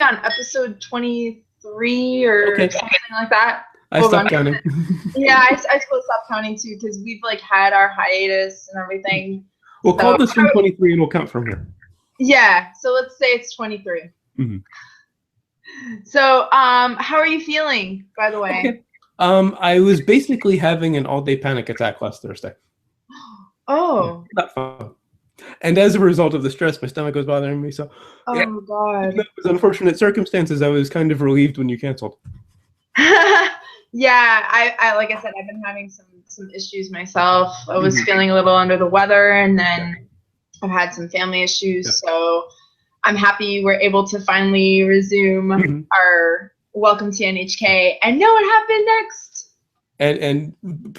on episode 23 or Okay. something like that. I stopped counting. Yeah, I suppose stopped counting too because we've like had our hiatus and everything. We'll call this from 23 and we'll count from here. Yeah, so let's say it's 23. Mm-hmm. So, how are you feeling, by the way? Okay. I was basically having an all-day panic attack last Thursday. Oh. Yeah, not fun. And as a result of the stress, my stomach was bothering me. So, yeah. God. It was unfortunate circumstances. I was kind of relieved when you canceled. Yeah, I like I said, I've been having some issues myself. I was feeling a little under the weather, and then I've had some family issues. So I'm happy we're able to finally resume our Welcome to NHK and know what happened next. And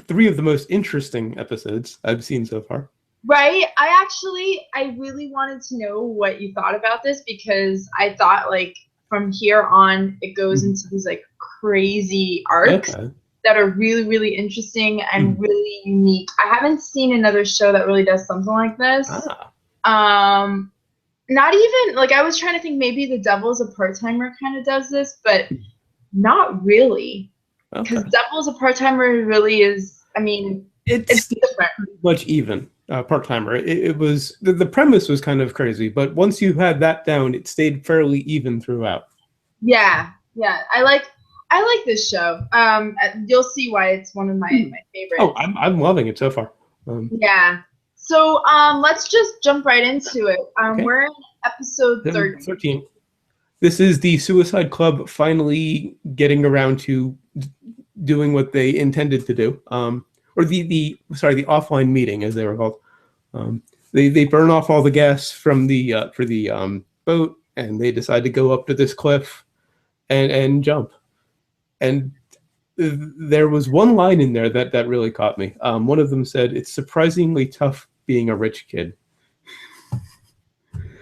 3 of the most interesting episodes I've seen so far. Right. I really wanted to know what you thought about this because I thought like from here on it goes into these like crazy arcs that are really, really interesting and really unique. I haven't seen another show that really does something like this. Not even like I was trying to think maybe The Devil's a Part-Timer kind of does this, but not really. Because Devil's a Part-Timer really is, I mean, it's different. Pretty much even Part-Timer. It was the premise was kind of crazy, but once you had that down, it stayed fairly even throughout. Yeah. I like this show. You'll see why it's one of my favorites. Oh, I'm loving it so far. Yeah. So let's just jump right into it. We're in episode 13. This is the Suicide Club finally getting around to doing what they intended to do. Or the offline meeting, as they were called. They burn off all the gas from the for the boat, and they decide to go up to this cliff and jump. And there was one line in there that really caught me. One of them said, "It's surprisingly tough being a rich kid."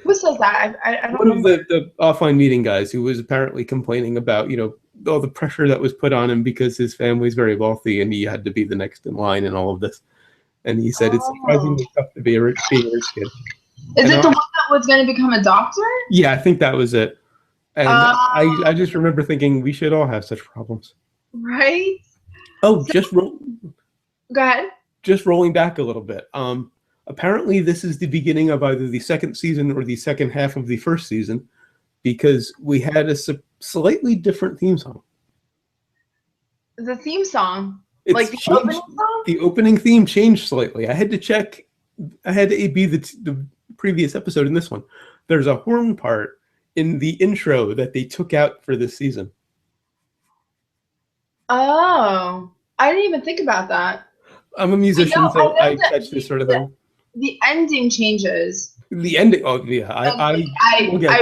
Who says that? I don't One remember. of the offline meeting guys who was apparently complaining about, all the pressure that was put on him because his family's very wealthy and he had to be the next in line and all of this. And he said, it's surprisingly tough to be a rich kid. Is it the one that was going to become a doctor? Yeah, I think that was it. And I just remember thinking we should all have such problems. Right? Oh, Go ahead. Just rolling back a little bit. Apparently this is the beginning of either the second season or the second half of the first season, because we had a slightly different theme song. The theme song? Like the opening song? The opening theme changed slightly. I had to check. I had to AB the previous episode in this one. There's a horn part in the intro that they took out for this season. Oh, I didn't even think about that. I'm a musician, so I catch this sort of thing. The ending changes. The ending. Oh yeah, I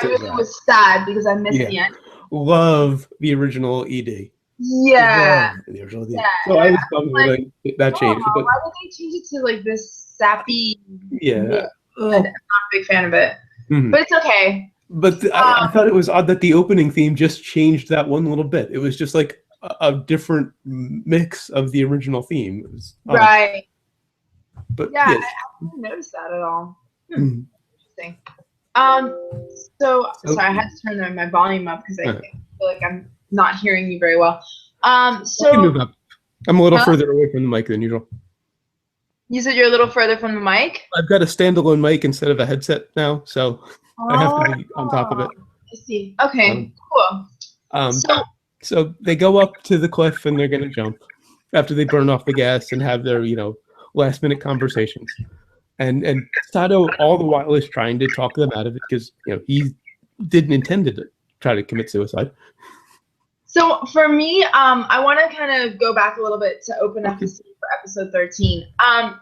really was sad because I missed the end. Love the original ED. Yeah. The original ED. So I was bummed when that changed. But why did they change it to like this sappy? Yeah. I'm not a big fan of it, but it's okay. But I thought it was odd that the opening theme just changed that one little bit. It was just like a different mix of the original theme. It was right. But yeah, I didn't notice that at all. Interesting. So sorry, I had to turn my volume up because I feel like I'm not hearing you very well. So I can move up. I'm a little further away from the mic than usual. You said you're a little further from the mic? I've got a standalone mic instead of a headset now, so I have to be on top of it. I see. Okay, cool. So they go up to the cliff and they're going to jump after they burn off the gas and have their, last minute conversations. And Sato all the while is trying to talk them out of it because, he didn't intend to try to commit suicide. So for me, I want to kind of go back a little bit to open up the scene for episode 13.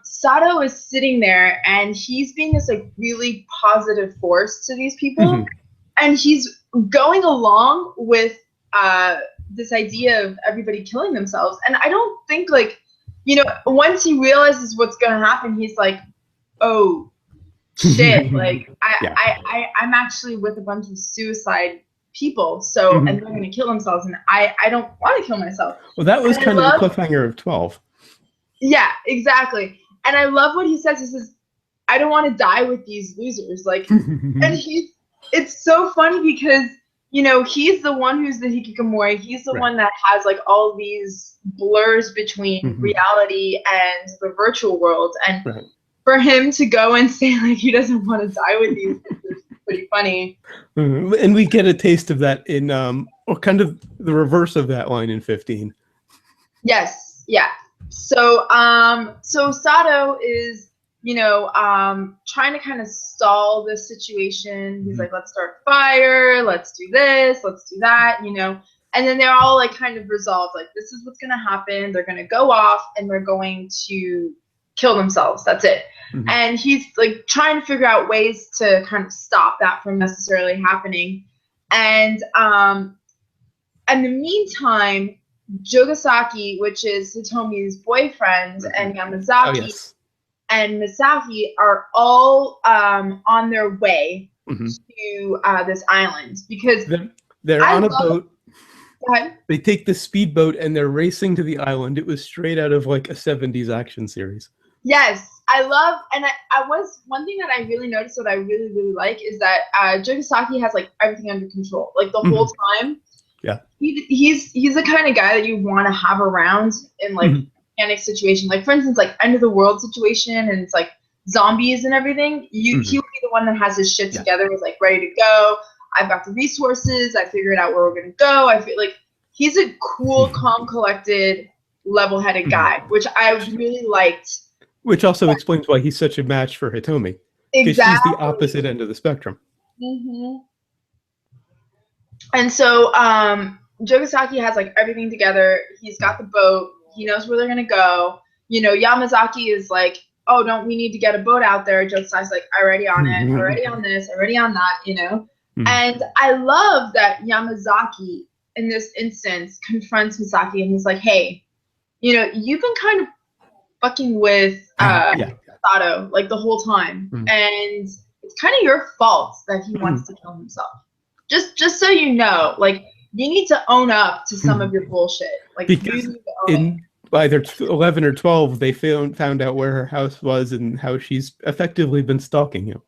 Sato is sitting there and he's being this like really positive force to these people. And he's going along with this idea of everybody killing themselves. And I don't think once he realizes what's going to happen, he's like, oh shit, like I'm actually with a bunch of suicide people, so and they're going to kill themselves, and I don't want to kill myself. Well, that was kind of the cliffhanger of 12. Yeah, exactly. And I love what he says. He says, I don't want to die with these losers. Like, and it's so funny because you know, he's the one who's the hikikomori. He's the one that has like all these blurs between reality and the virtual world. And for him to go and say like he doesn't want to die with you is pretty funny. And we get a taste of that in or kind of the reverse of that line in 15. Yes, yeah. So so Sato is, you know, trying to kind of stall this situation. He's like, let's start a fire, let's do this, let's do that, you know. And then they're all like kind of resolved, like this is what's gonna happen. They're gonna go off and they're going to kill themselves. That's it. And he's like trying to figure out ways to kind of stop that from necessarily happening. And in the meantime, Jogasaki, which is Hitomi's boyfriend, and Yamazaki and Misaki are all on their way to this island because they're on a boat. They take the speedboat and they're racing to the island. It was straight out of like a 70s action series. Yes, I love, and I was, one thing that I really noticed, what I really, really like, is that Jogasaki has like everything under control, like the whole time. Yeah, he's the kind of guy that you want to have around in like panic situation. Like for instance, like end of the world situation, and it's like zombies and everything. He would be the one that has his shit together, is like ready to go. I've got the resources. I figured out where we're gonna go. I feel like he's a cool, calm, collected, level-headed guy, which I really liked. Which also explains why he's such a match for Hitomi. Because she's the opposite end of the spectrum. And so Jogasaki has like everything together. He's got the boat. He knows where they're gonna go. You know, Yamazaki is like, oh, don't we need to get a boat out there? Jogasaki's like, already on it, already on this, already on that, you know? And I love that Yamazaki in this instance confronts Misaki and he's like, hey, you know, you've been kind of fucking with Sato like the whole time. And it's kind of your fault that he wants to kill himself. Just so you know, like you need to own up to some of your bullshit. Like because you need to own it. By either 11 or 12, they found out where her house was and how she's effectively been stalking him.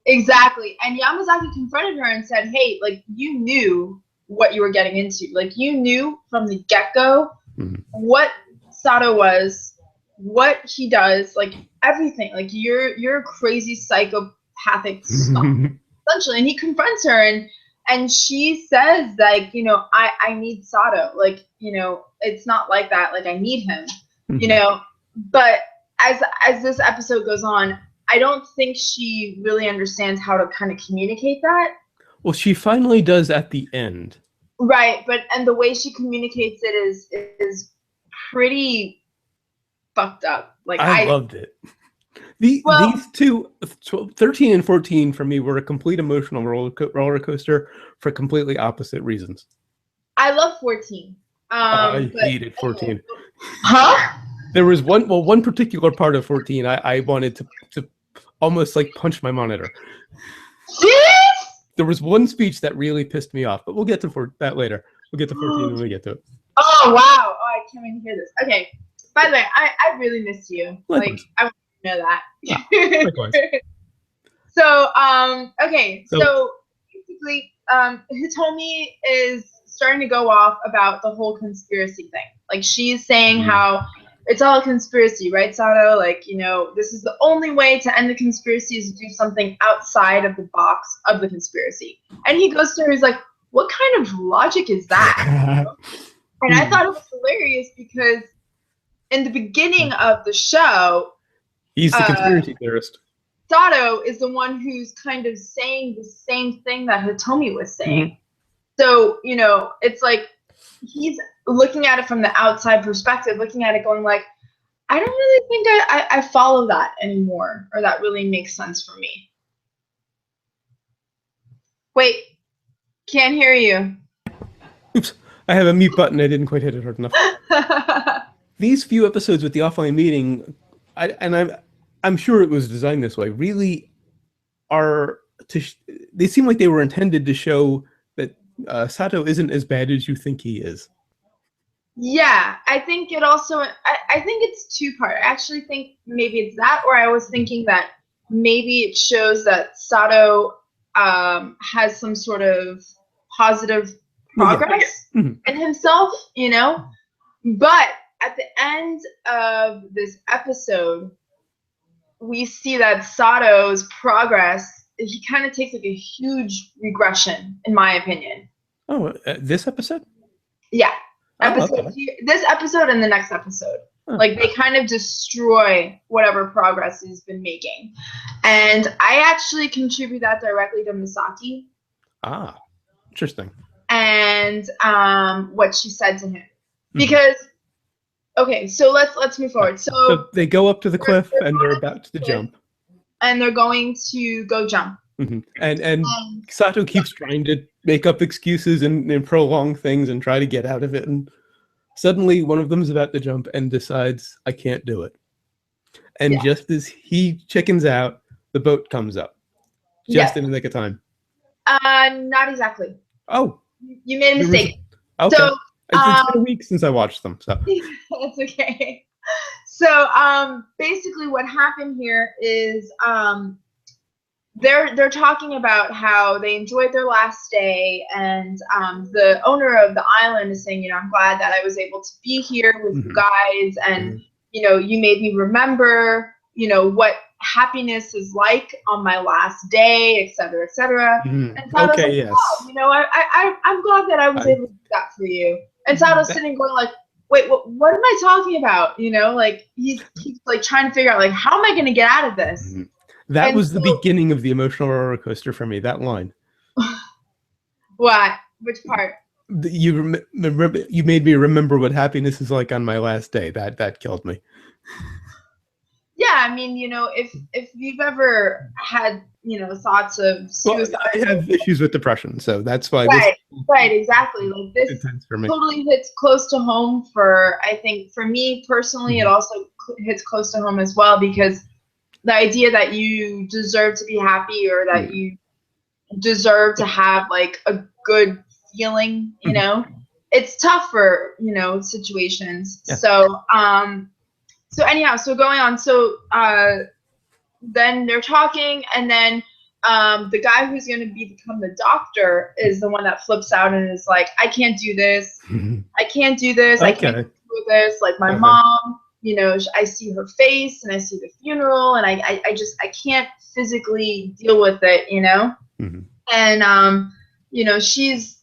Exactly. And Yamazaki confronted her and said, hey, like you knew what you were getting into. Like you knew from the get-go what Sato was, what he does, like everything. Like you're a crazy psychopathic stuff, essentially. And he confronts her and she says like, you know, I need Sato. Like, you know, it's not like that. Like I need him, you know. But as this episode goes on, I don't think she really understands how to kind of communicate that. Well, she finally does at the end. Right, and the way she communicates it is pretty fucked up. Like I loved it. These two, 13 and 14, for me, were a complete emotional roller coaster for completely opposite reasons. I love 14. I hated 14. Huh? There was one particular part of 14 I wanted to almost like punch my monitor. Yes? There was one speech that really pissed me off, but we'll get to that later. We'll get to 14 when we get to it. Oh, wow. Oh, I can't wait to hear this. Okay. By the way, I really miss you. Likewise. Like, I want to know that. Yeah, likewise. So, okay. So basically, Hitomi is starting to go off about the whole conspiracy thing. Like, she's saying how it's all a conspiracy, right, Sato? Like, you know, this is the only way to end the conspiracy is to do something outside of the box of the conspiracy. And he goes to her, he's like, what kind of logic is that? And I thought it was hilarious because in the beginning of the show, he's the conspiracy theorist. Sato is the one who's kind of saying the same thing that Hitomi was saying. So, you know, it's like he's looking at it from the outside perspective, looking at it going like, I don't really think I follow that anymore, or that really makes sense for me. Wait, can't hear you. Oops, I have a mute button. I didn't quite hit it hard enough. These few episodes with the offline meeting, I'm sure it was designed this way, really are they seem like they were intended to show that Sato isn't as bad as you think he is. Yeah, I think it also, I think it's two-part. I actually think maybe it's that, or I was thinking that maybe it shows that Sato has some sort of positive Well, yeah. progress Mhm. in himself, you know. But at the end of this episode, we see that Sato's progress, he kind of takes like a huge regression, in my opinion. Oh, this episode? Yeah. Oh, okay. This episode and the next episode. Huh. Like they kind of destroy whatever progress he's been making. And I actually contribute that directly to Misaki Ah, interesting. and what she said to him. Because okay, so let's move forward. So they go up to the cliff and they're about to jump. And they're going to go jump. And Sato keeps trying to make up excuses and prolong things and try to get out of it. And suddenly one of them is about to jump and decides, I can't do it. And just as he chickens out, the boat comes up. Just in the nick of time. Not exactly. Oh. You made a mistake. Okay. So, it's been a week since I watched them. So that's okay. So basically what happened here is they're talking about how they enjoyed their last day, and the owner of the island is saying, you know, I'm glad that I was able to be here with you guys, and you know, you made me remember, you know, what happiness is like on my last day, etc., etc. And Sato's like, yes. oh, you know, I'm glad that I was able to do that for you. And Sato's sitting going like, wait, what am I talking about? You know, like he's like trying to figure out like, how am I going to get out of this? That was the beginning of the emotional roller coaster for me. That line. What? Which part? You made me remember what happiness is like on my last day. That killed me. Yeah, I mean, you know, if you've ever had, you know, thoughts of suicide. Well, I have issues with depression, so that's why. Right, exactly. Like this totally hits close to home for, I think, for me personally, it also hits close to home as well, because the idea that you deserve to be happy, or that you deserve to have like a good feeling, you know, it's tough for, you know, situations. Yeah. So anyhow, so going on, so then they're talking, and then the guy who's going to become the doctor is the one that flips out and is like, I can't do this. I can't do this. I can't do this. Like my mom, you know, I see her face and I see the funeral, and I can't physically deal with it, you know? And, you know, she's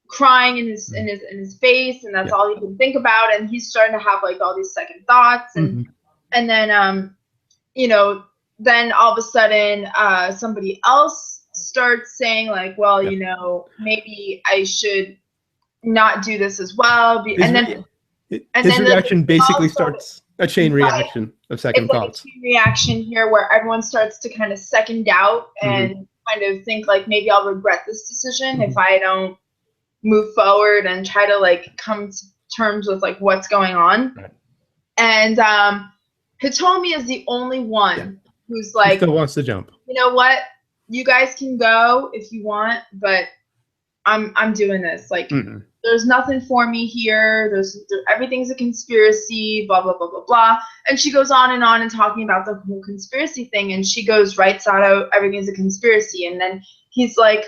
crying in his face, and that's all he can think about, and he's starting to have like all these second thoughts, and then you know, then all of a sudden somebody else starts saying like, well, you know, maybe I should not do this as well, and his reaction basically starts a chain reaction of second thoughts. Like a chain reaction here where everyone starts to kind of second doubt and kind of think like, maybe I'll regret this decision if I don't move forward and try to like come to terms with like what's going on. And Hitomi is the only one who's like, he still wants to jump. You know what? You guys can go if you want, but I'm doing this. Like there's nothing for me here. Everything's a conspiracy, blah, blah, blah, blah, blah. And she goes on and talking about the whole conspiracy thing. And she goes, right, Sato, everything's a conspiracy. And then he's like,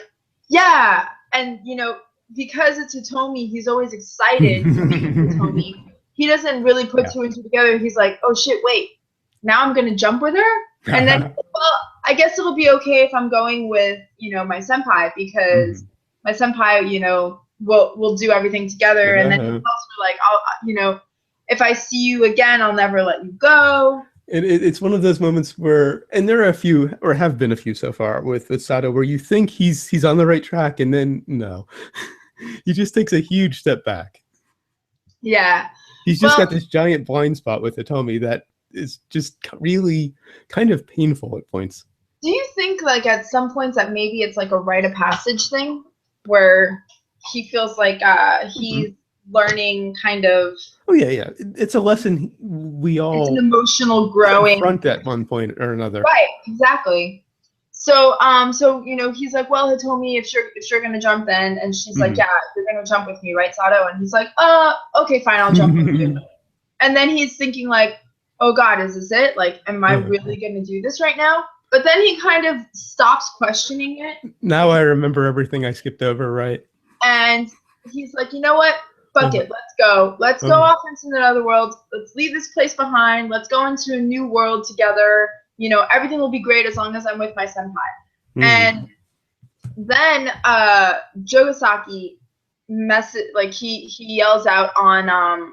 yeah. And, you know, because it's Hitomi, he's always excited to be Hitomi. He doesn't really put two and two together. He's like, oh, shit, wait. Now I'm going to jump with her? And then, well, I guess it'll be okay if I'm going with, you know, my senpai, because my senpai, you know, we'll do everything together. And then he's also like, you know, if I see you again, I'll never let you go. It's one of those moments where, and there are a few, or have been a few so far with Sato, where you think he's on the right track, and then no, he just takes a huge step back. Yeah, he's just got this giant blind spot with Hitomi that is just really kind of painful at points. Do you think like at some points that maybe it's like a rite of passage thing, where he feels like he's learning kind of? Oh yeah. It's a lesson we all. It's an emotional growing. Confront at one point or another. Right. Exactly. So you know, he's like, well, Hitomi, if you're gonna jump then, and she's like, yeah, you're gonna jump with me, right, Sato? And he's like, okay, fine, I'll jump with you. And then he's thinking like, oh God, is this it? Like, am I really gonna do this right now? but then he kind of stops questioning it. Now I remember everything I skipped over, right? And he's like, you know what? Fuck it. Let's go. Let's go off into another world. Let's leave this place behind. Let's go into a new world together. You know, everything will be great as long as I'm with my senpai. And then Jogasaki he yells out on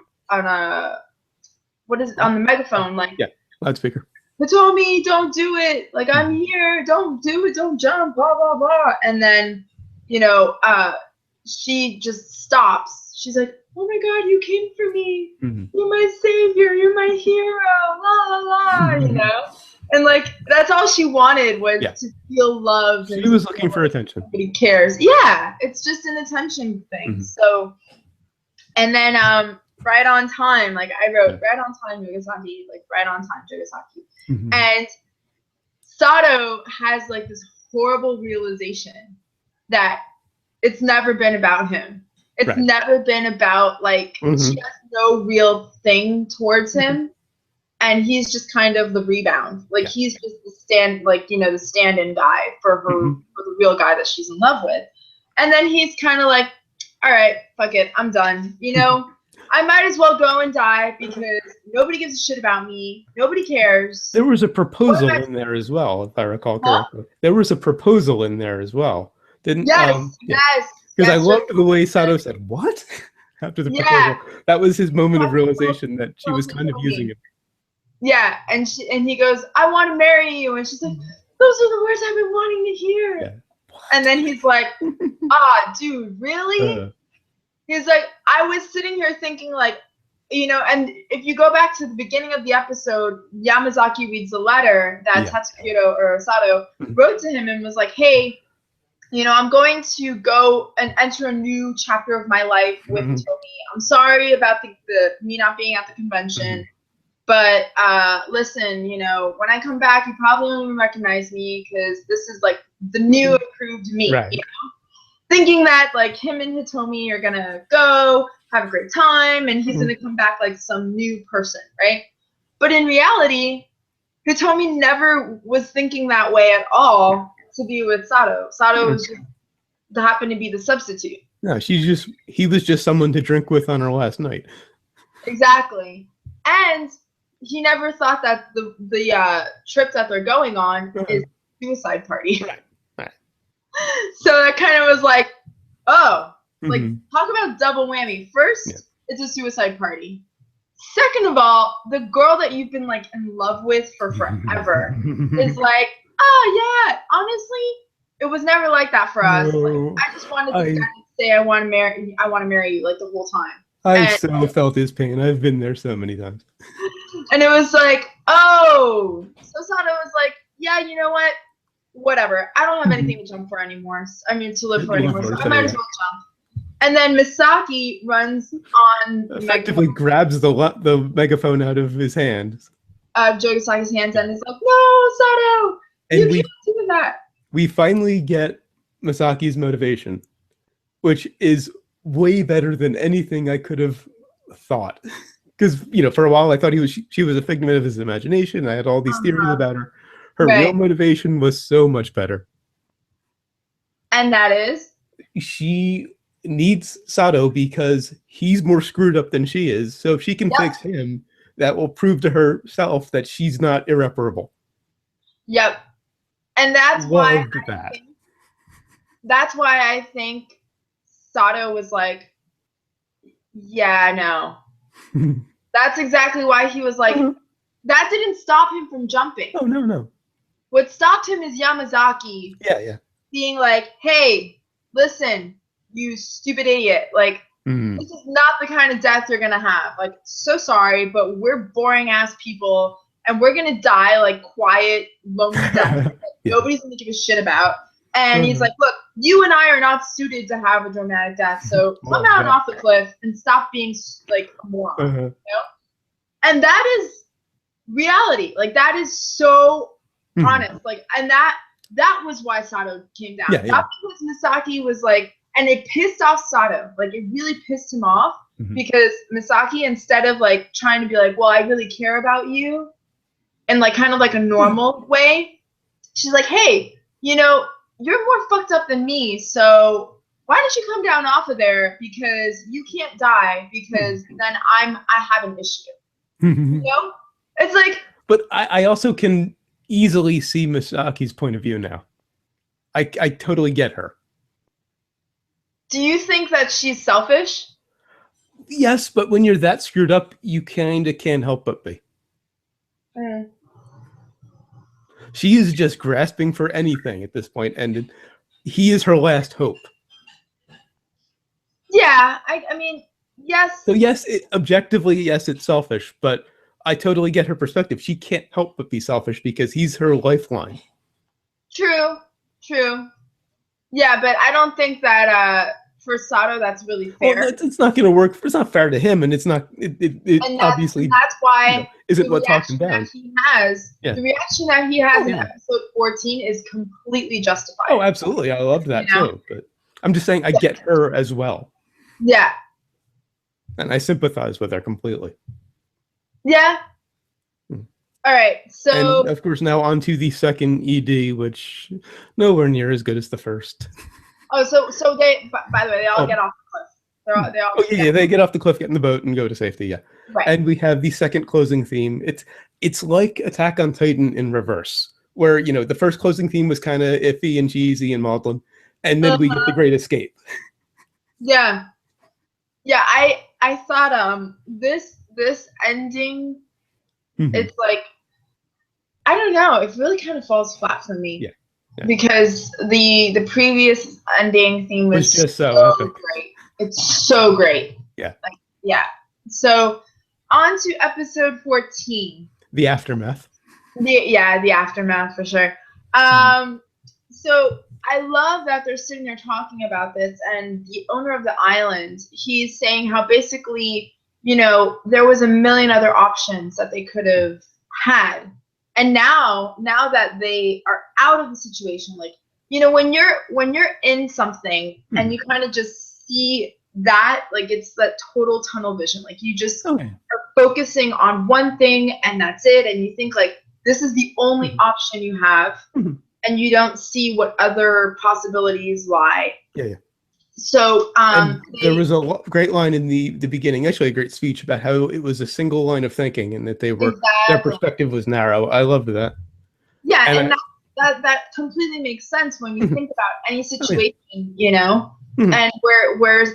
what is it, on the megaphone, like, loudspeaker. Hitomi, don't do it. Like, I'm here. Don't do it. Don't jump. Blah blah blah. And then, you know, she just stops. She's like, oh my God, you came for me. You're my savior. You're my hero. La la la. You know, and like that's all she wanted was to feel loved. She was looking for attention. Nobody cares. Yeah, it's just an attention thing. So, and then right on time. Like I wrote, right on time, Jogasaki. Like right on time, Jogasaki. And Sato has like this horrible realization that it's never been about him. It's never been about like she has no real thing towards him, and he's just kind of the rebound. Like he's just the stand-in guy for her, for the real guy that she's in love with. And then he's kind of like, all right, fuck it, I'm done. You know, I might as well go and die because nobody gives a shit about me. Nobody cares. There was a proposal in there as well, if I recall correctly. There was a proposal in there as well. Didn't? Yes. Because I loved the way Sato said, what? After the proposal. That was his moment of realization that she was kind of using him. Yeah, and he goes, I want to marry you. And she's like, those are the words I've been wanting to hear. Yeah. And then he's like, dude, really? He's like, I was sitting here thinking like, you know, and if you go back to the beginning of the episode, Yamazaki reads a letter that Tatsukiro or Sato wrote to him and was like, hey, you know, I'm going to go and enter a new chapter of my life with Hitomi. I'm sorry about the me not being at the convention, but listen, you know, when I come back, you probably won't even recognize me because this is like the new improved me. Right. You know? Thinking that like him and Hitomi are gonna go have a great time, and he's gonna come back like some new person, right? But in reality, Hitomi never was thinking that way at all. To be with Sato. Sato was just happened to be the substitute. No, he was just someone to drink with on her last night. Exactly. And he never thought that the trip that they're going on is a suicide party. Right. So that kind of was like, like talk about double whammy. First, it's a suicide party. Second of all, the girl that you've been like in love with for forever is like, oh yeah, honestly, it was never like that for us. Like, I just wanted to say I want to marry you like the whole time. I so felt his pain. I've been there so many times. And it was like, oh, so Sato was like, yeah, you know what? Whatever. I don't have anything to jump for anymore. I mean, to live for anymore. So I might as well jump. And then Misaki runs on. Effectively grabs the megaphone out of his hand. Jogasaki's hands and is like, no, Sato. And you can't do that. We finally get Misaki's motivation, which is way better than anything I could have thought. Because, you know, for a while I thought she was a figment of his imagination. I had all these theories about her. Her real motivation was so much better. And that is? She needs Sato because he's more screwed up than she is. So if she can fix him, that will prove to herself that she's not irreparable. Yep. And that's why I think Sato was like, yeah, no. That's exactly why he was like, that didn't stop him from jumping. Oh, no. What stopped him is Yamazaki. Yeah. Being like, hey, listen, you stupid idiot. Like, this is not the kind of death you're going to have. Like, so sorry, but we're boring ass people. And we're going to die like quiet, lonely death that nobody's going to give a shit about. And he's like, look, you and I are not suited to have a dramatic death. So come out off the cliff and stop being like a moron. You know? And that is reality. Like, that is so honest. Like, and that was why Sato came down. Not because Misaki was like, and it pissed off Sato. Like, it really pissed him off because Misaki, instead of like trying to be like, well, I really care about you, and like kind of like a normal way, she's like, hey, you're more fucked up than me, so why don't you come down off of there, because you can't die, because then I have an issue. It's like, but I also can easily see Misaki's point of view now. I totally get her. do you think that she's selfish? Yes, but when you're that screwed up, you kind of can't help but be. She is just grasping for anything at this point, and he is her last hope. Yeah, I mean, yes. So yes, objectively, yes, it's selfish, but I totally get her perspective. She can't help but be selfish because he's her lifeline. True. Yeah, but I don't think that for Sato that's really fair. Well, it's not going to work. It's not fair to him, and it's not. It obviously. That's why isn't what talked him down. The reaction that he has in episode 14 is completely justified. Oh, absolutely! I loved that too. But I'm just saying, I get her as well. Yeah. And I sympathize with her completely. Yeah. All right, so and of course now on to the second ED, which nowhere near as good as the first. Oh, so they. By the way, they all get off the cliff. They all. They get off the cliff, get in the boat, and go to safety. Yeah. Right. And we have the second closing theme. It's like Attack on Titan in reverse, where the first closing theme was kind of iffy and cheesy and maudlin, and then we get the Great Escape. Yeah. I thought this ending. It's like, I don't know. It really kind of falls flat for me. Yeah. Because the previous ending theme was just so epic. Great. It's so great. Yeah. Yeah. So on to episode 14. The aftermath. The aftermath for sure. So I love that they're sitting there talking about this, and the owner of the island, he's saying how basically, there was a million other options that they could have had. And now that they are out of the situation, like, when you're in something and you kind of just see that, like, it's that total tunnel vision. Like, you just are focusing on one thing and that's it. And you think, like, this is the only option you have, and you don't see what other possibilities lie. Yeah. So there was a great line in the beginning, actually a great speech about how it was a single line of thinking and that they were their perspective was narrow. I loved that. Yeah, and that completely makes sense when you think about any situation, and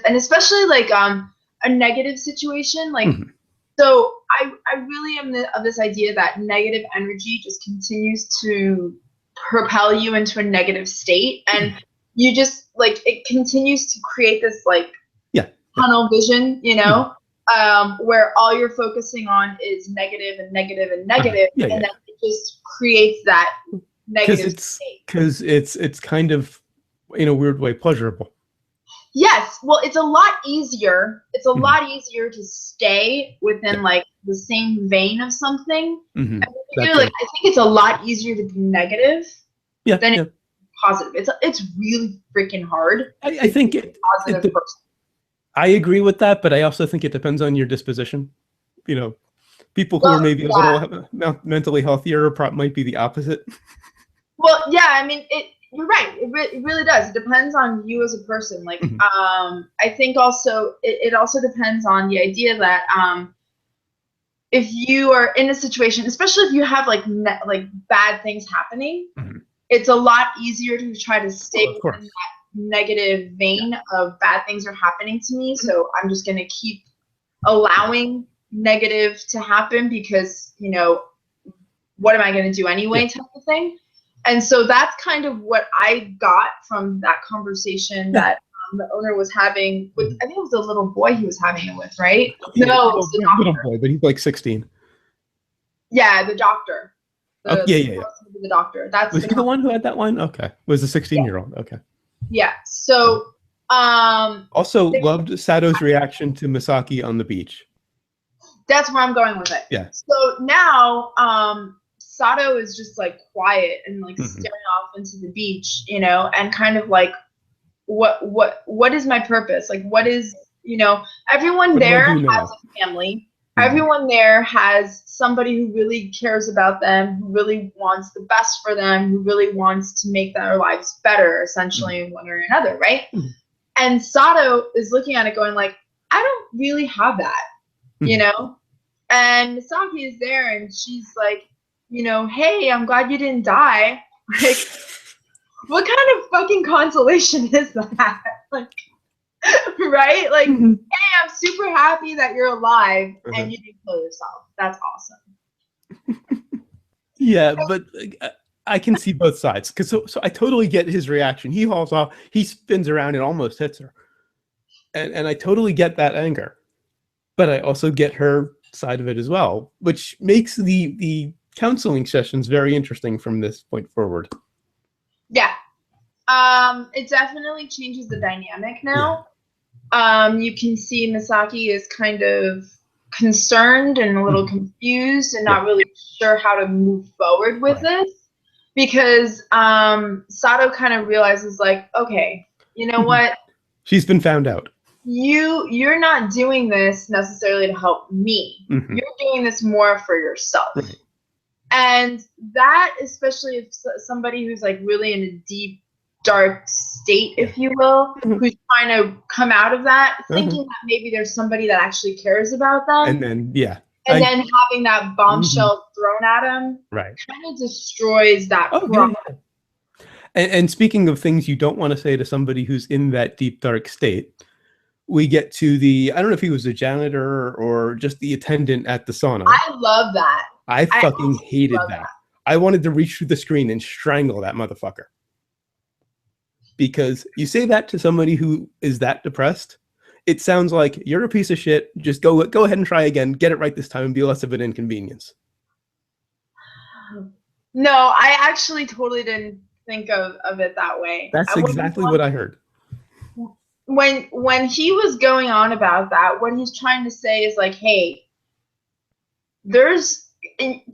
and especially like a negative situation, like so I really am of this idea that negative energy just continues to propel you into a negative state, and you just like it continues to create this like tunnel vision, where all you're focusing on is negative and negative and negative, and then it just creates that negative state. Because it's kind of in a weird way pleasurable. Yes, well, it's a lot easier. It's a lot easier to stay within like the same vein of something. I think it's a lot easier to be negative than positive. It's really freaking hard. I think positive person. I agree with that, but I also think it depends on your disposition. People who are maybe a little mentally healthier might be the opposite. Well, yeah, I mean, you're right. It really does. It depends on you as a person. Like, I think also it also depends on the idea that if you are in a situation, especially if you have like bad things happening, it's a lot easier to try to stay in that negative vein of bad things are happening to me. So I'm just going to keep allowing negative to happen because, what am I going to do anyway type of thing. And so that's kind of what I got from that conversation that the owner was having with, I think it was the little boy he was having it with, right? No, it was the doctor. Little boy, but he's like 16. Yeah, the doctor. The doctor. Was he the one who had that line? Okay. Was the 16-year-old. Okay. Yeah. So also loved Sato's reaction to Misaki on the beach. That's where I'm going with it. Yeah. So now Sato is just like quiet and like staring off into the beach, and kind of like what is my purpose? Like what is, everyone there has a family. Everyone there has somebody who really cares about them, who really wants the best for them, who really wants to make their lives better, essentially, in one way or another, right? And Sato is looking at it going like, I don't really have that, you know? And Misaki is there and she's like, you know, hey, I'm glad you didn't die. Like, what kind of fucking consolation is that? Like, right? Like, hey, I'm super happy that you're alive and you didn't kill yourself. That's awesome. Yeah, but I can see both sides because so I totally get his reaction. He hauls off, he spins around and almost hits her, and I totally get that anger, but I also get her side of it as well, which makes the counseling sessions very interesting from this point forward. Yeah, it definitely changes the dynamic now. You can see Misaki is kind of concerned and a little confused and not really sure how to move forward with this because Sato kind of realizes like, okay, you know what? She's been found out. You're not doing this necessarily to help me. You're doing this more for yourself. And that, especially if somebody who's like really in a deep, dark state, if you will, who's trying to come out of that, thinking that maybe there's somebody that actually cares about them. And then, and then having that bombshell thrown at him kind of destroys that problem. And speaking of things you don't want to say to somebody who's in that deep, dark state, we get to the, I don't know if he was a janitor or just the attendant at the sauna. I love that. I fucking hated that. I wanted to reach through the screen and strangle that motherfucker. Because you say that to somebody who is that depressed, it sounds like you're a piece of shit. Just go ahead and try again. Get it right this time and be less of an inconvenience. No, I actually totally didn't think of it that way. That's exactly what I heard. When he was going on about that, what he's trying to say is like, hey,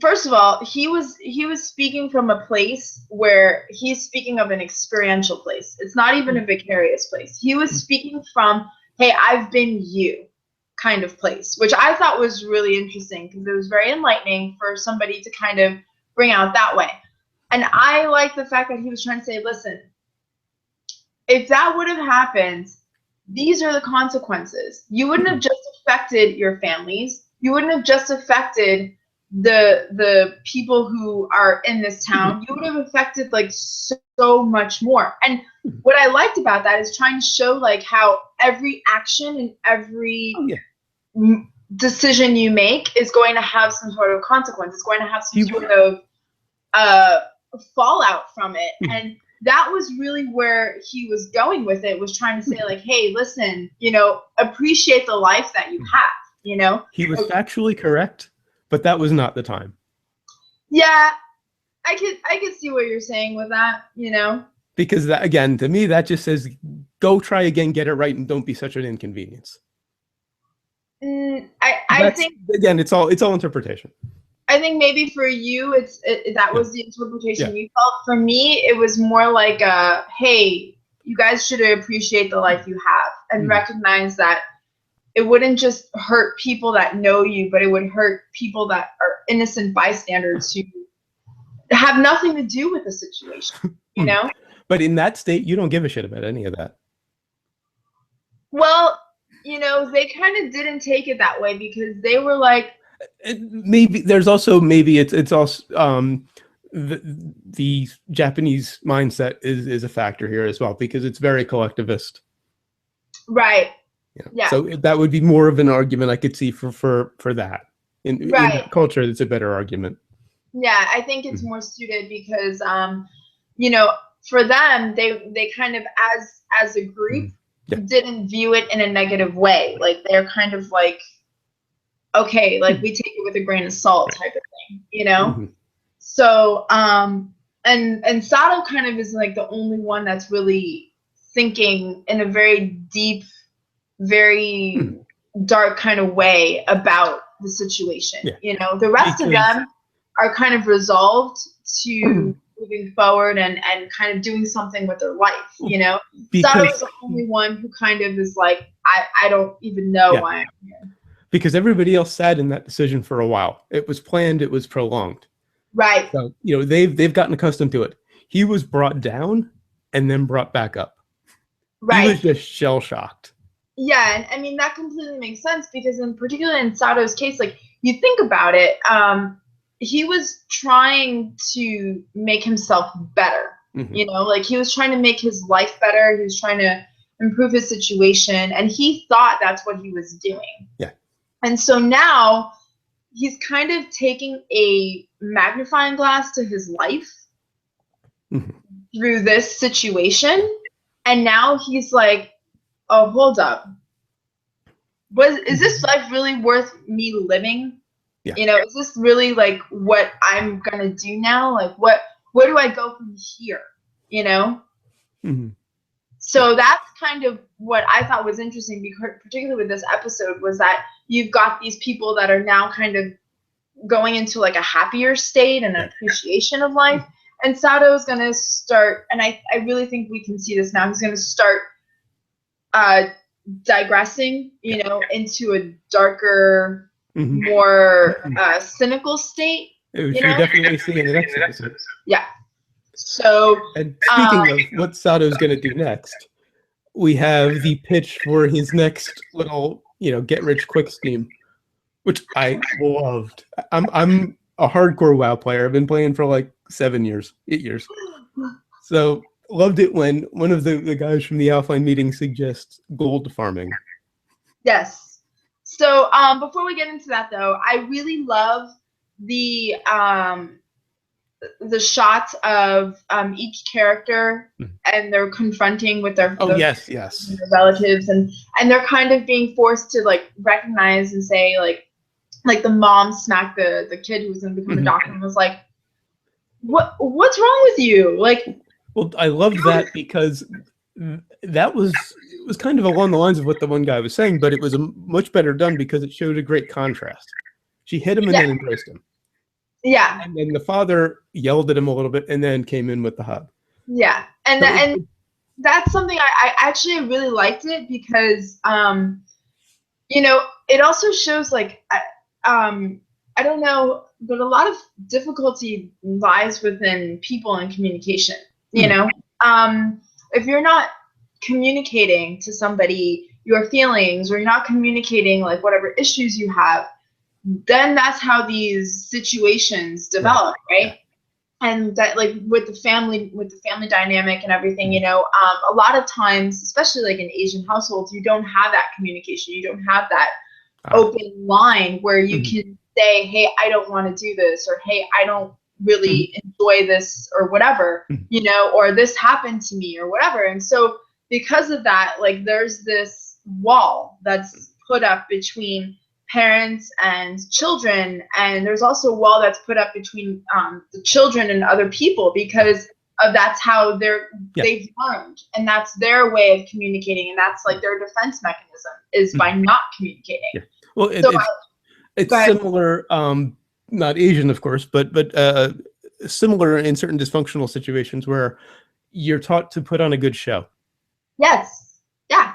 first of all, he was speaking from a place where he's speaking of an experiential place. It's not even a vicarious place. He was speaking from, hey, I've been you kind of place, which I thought was really interesting because it was very enlightening for somebody to kind of bring out that way. And I like the fact that he was trying to say, listen, if that would have happened, these are the consequences. You wouldn't have just affected your families. You wouldn't have just affected the people who are in this town. You would have affected like so much more. And what I liked about that is trying to show like how every action and every decision you make is going to have some sort of consequence. It's going to have some sort of fallout from it. And that was really where he was going with it, was trying to say like, hey, listen, you know, appreciate the life that you have, you know? He was factually correct, but that was not the time. Yeah, I could see what you're saying with that, you know? Because that, again, to me, that just says, go try again, get it right, and don't be such an inconvenience. I think, again, it's all interpretation. I think maybe for you, that was the interpretation you felt. For me, it was more like, hey, you guys should appreciate the life you have and recognize that it wouldn't just hurt people that know you, but it would hurt people that are innocent bystanders who have nothing to do with the situation, you know? But in that state, you don't give a shit about any of that. Well, you know, they kind of didn't take it that way because they were like, maybe there's also, maybe it's also the Japanese mindset is a factor here as well, because it's very collectivist. Right. Yeah. So that would be more of an argument I could see for that. In that culture, it's a better argument. Yeah, I think it's more suited because, you know, for them, they kind of as a group didn't view it in a negative way. Like they're kind of like, okay, like we take it with a grain of salt type of thing, you know? So, and Sato kind of is like the only one that's really thinking in a very deep, very dark kind of way about the situation. You know, the rest of them are kind of resolved to moving forward and kind of doing something with their life, you know? Sato's the only one who kind of is like, I don't even know why I'm here. because everybody else sat in that decision for a while. It was planned. It was prolonged. Right. So, you know, they've gotten accustomed to it. He was brought down and then brought back up. He Right. was just shell shocked. Yeah, and I mean that completely makes sense because in particular in Sato's case, like you think about it, he was trying to make himself better. Mhm. You know, like he was trying to make his life better. He was trying to improve his situation, and he thought that's what he was doing. Yeah. And so now he's kind of taking a magnifying glass to his life Mhm. through this situation, and now he's like, oh, hold up. Is this life really worth me living? Yeah. You know, is this really like what I'm gonna do now? Like where do I go from here? You know? Mhm. So that's kind of what I thought was interesting, because particularly with this episode, was that you've got these people that are now kind of going into like a happier state and an appreciation of life. And Sato is gonna start, and I really think we can see this now, he's gonna start digressing, you know, into a darker, Mhm. more cynical state. Which You we'll know? definitely see in the next episode. Yeah. So And speaking of what Sato's going to do next, we have the pitch for his next little, you know, get rich quick scheme, which I loved. I'm a hardcore WoW player. I've been playing for like 8 years. So loved it when one of the guys from the offline meeting suggests gold farming. yes. So before we get into that though, I really love the shots of each character, and they're confronting with their yes their relatives, and they're kind of being forced to like recognize and say like the mom smacked the kid who was going to become a doctor and was like, what's wrong with you? Like, well, I loved that because that was kind of along the lines of what the one guy was saying, but it was much better done because it showed a great contrast. She hit him and then embraced him. Yeah. And then the father yelled at him a little bit and then came in with the hug. Yeah. And that's something I actually really liked it because, you know, it also shows like, I don't know, but a lot of difficulty lies within people and communication, you know? If you're not communicating to somebody your feelings, or you're not communicating like whatever issues you have, then that's how these situations develop, right? And that, like with the family dynamic and everything, you know, a lot of times, especially like in Asian households, you don't have that communication. You don't have that open line where you can say, hey, I don't want to do this, or hey, I don't really enjoy this, or whatever, you know, or this happened to me, or whatever. And so because of that, like there's this wall that's put up between parents and children, and there's also a wall that's put up between the children and other people, because of that's how they've learned, and that's their way of communicating, and that's like their defense mechanism is by not communicating. Well, it's similar, not Asian, of course, but similar in certain dysfunctional situations where you're taught to put on a good show. Yes. Yeah.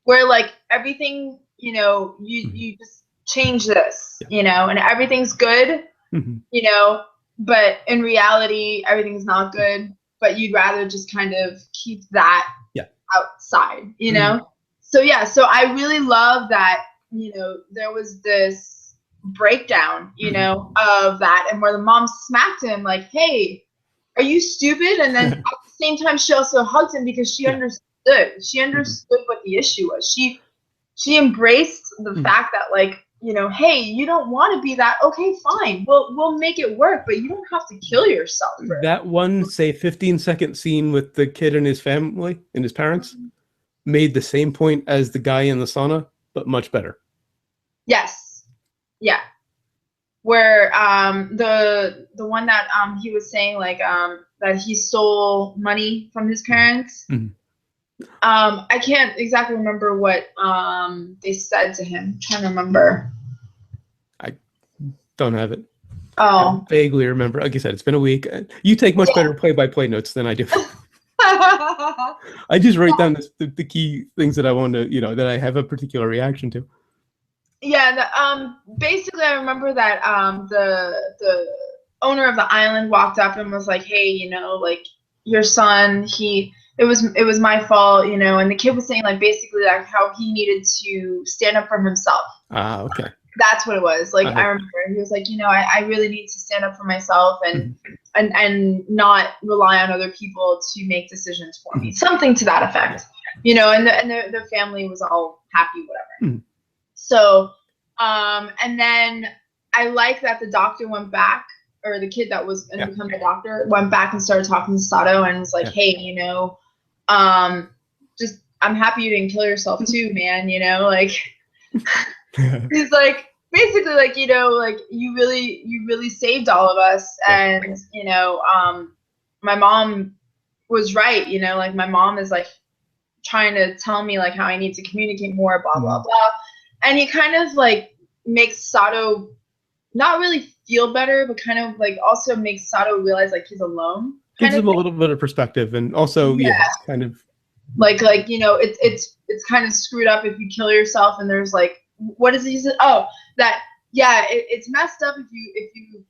Where like everything, you know, you just change this, you know, and everything's good, you know, but in reality, everything's not good, but you'd rather just kind of keep that outside, you know? So yeah, so I really love that, you know, there was this breakdown, you know, of that, and where the mom smacked him like, hey, are you stupid? And then at the same time, she also hugged him because she understood. She understood what the issue was. She embraced the fact that, like, you know, hey, you don't want to be that. Okay, fine. We'll make it work, but you don't have to kill yourself for that one, say, 15-second scene with the kid and his family and his parents made the same point as the guy in the sauna, but much better. Yes. Yeah. Where the one that he was saying like that he stole money from his parents. I can't exactly remember what they said to him. I'm trying to remember. I don't have it. Oh. I vaguely remember. Like I said, it's been a week. You take much better play-by-play notes than I do. I just write down the key things that I want to, you know, that I have a particular reaction to. Yeah, basically I remember that the owner of the island walked up and was like, "Hey, like your son, it was my fault, and the kid was saying like basically like how he needed to stand up for himself. Ah, okay. That's what it was. Like I Uh-huh. remember he was like, I really need to stand up for myself and Mhm. and not rely on other people to make decisions for me. Mhm. Something to that Yeah. effect. And the family was all happy, whatever. Mhm. So, and then I like that the doctor went back, or the kid that was going Yeah. to become the doctor went back and started talking to Sato and was like, Yeah. hey, um, just I'm happy you didn't kill yourself too, man. Like he's like basically like like you really saved all of us, Yeah. and my mom was right. Like my mom is like trying to tell me like how I need to communicate more, blah blah Mhm. blah. And he kind of like makes Sato not really feel better, but kind of like also makes Sato realize like he's alone, kind Gives of them a thing. little bit of perspective, and also, Yeah, yeah, kind of. like it's kind of screwed up if you kill yourself, and there's like what is he say? Oh, that yeah, it's messed up if you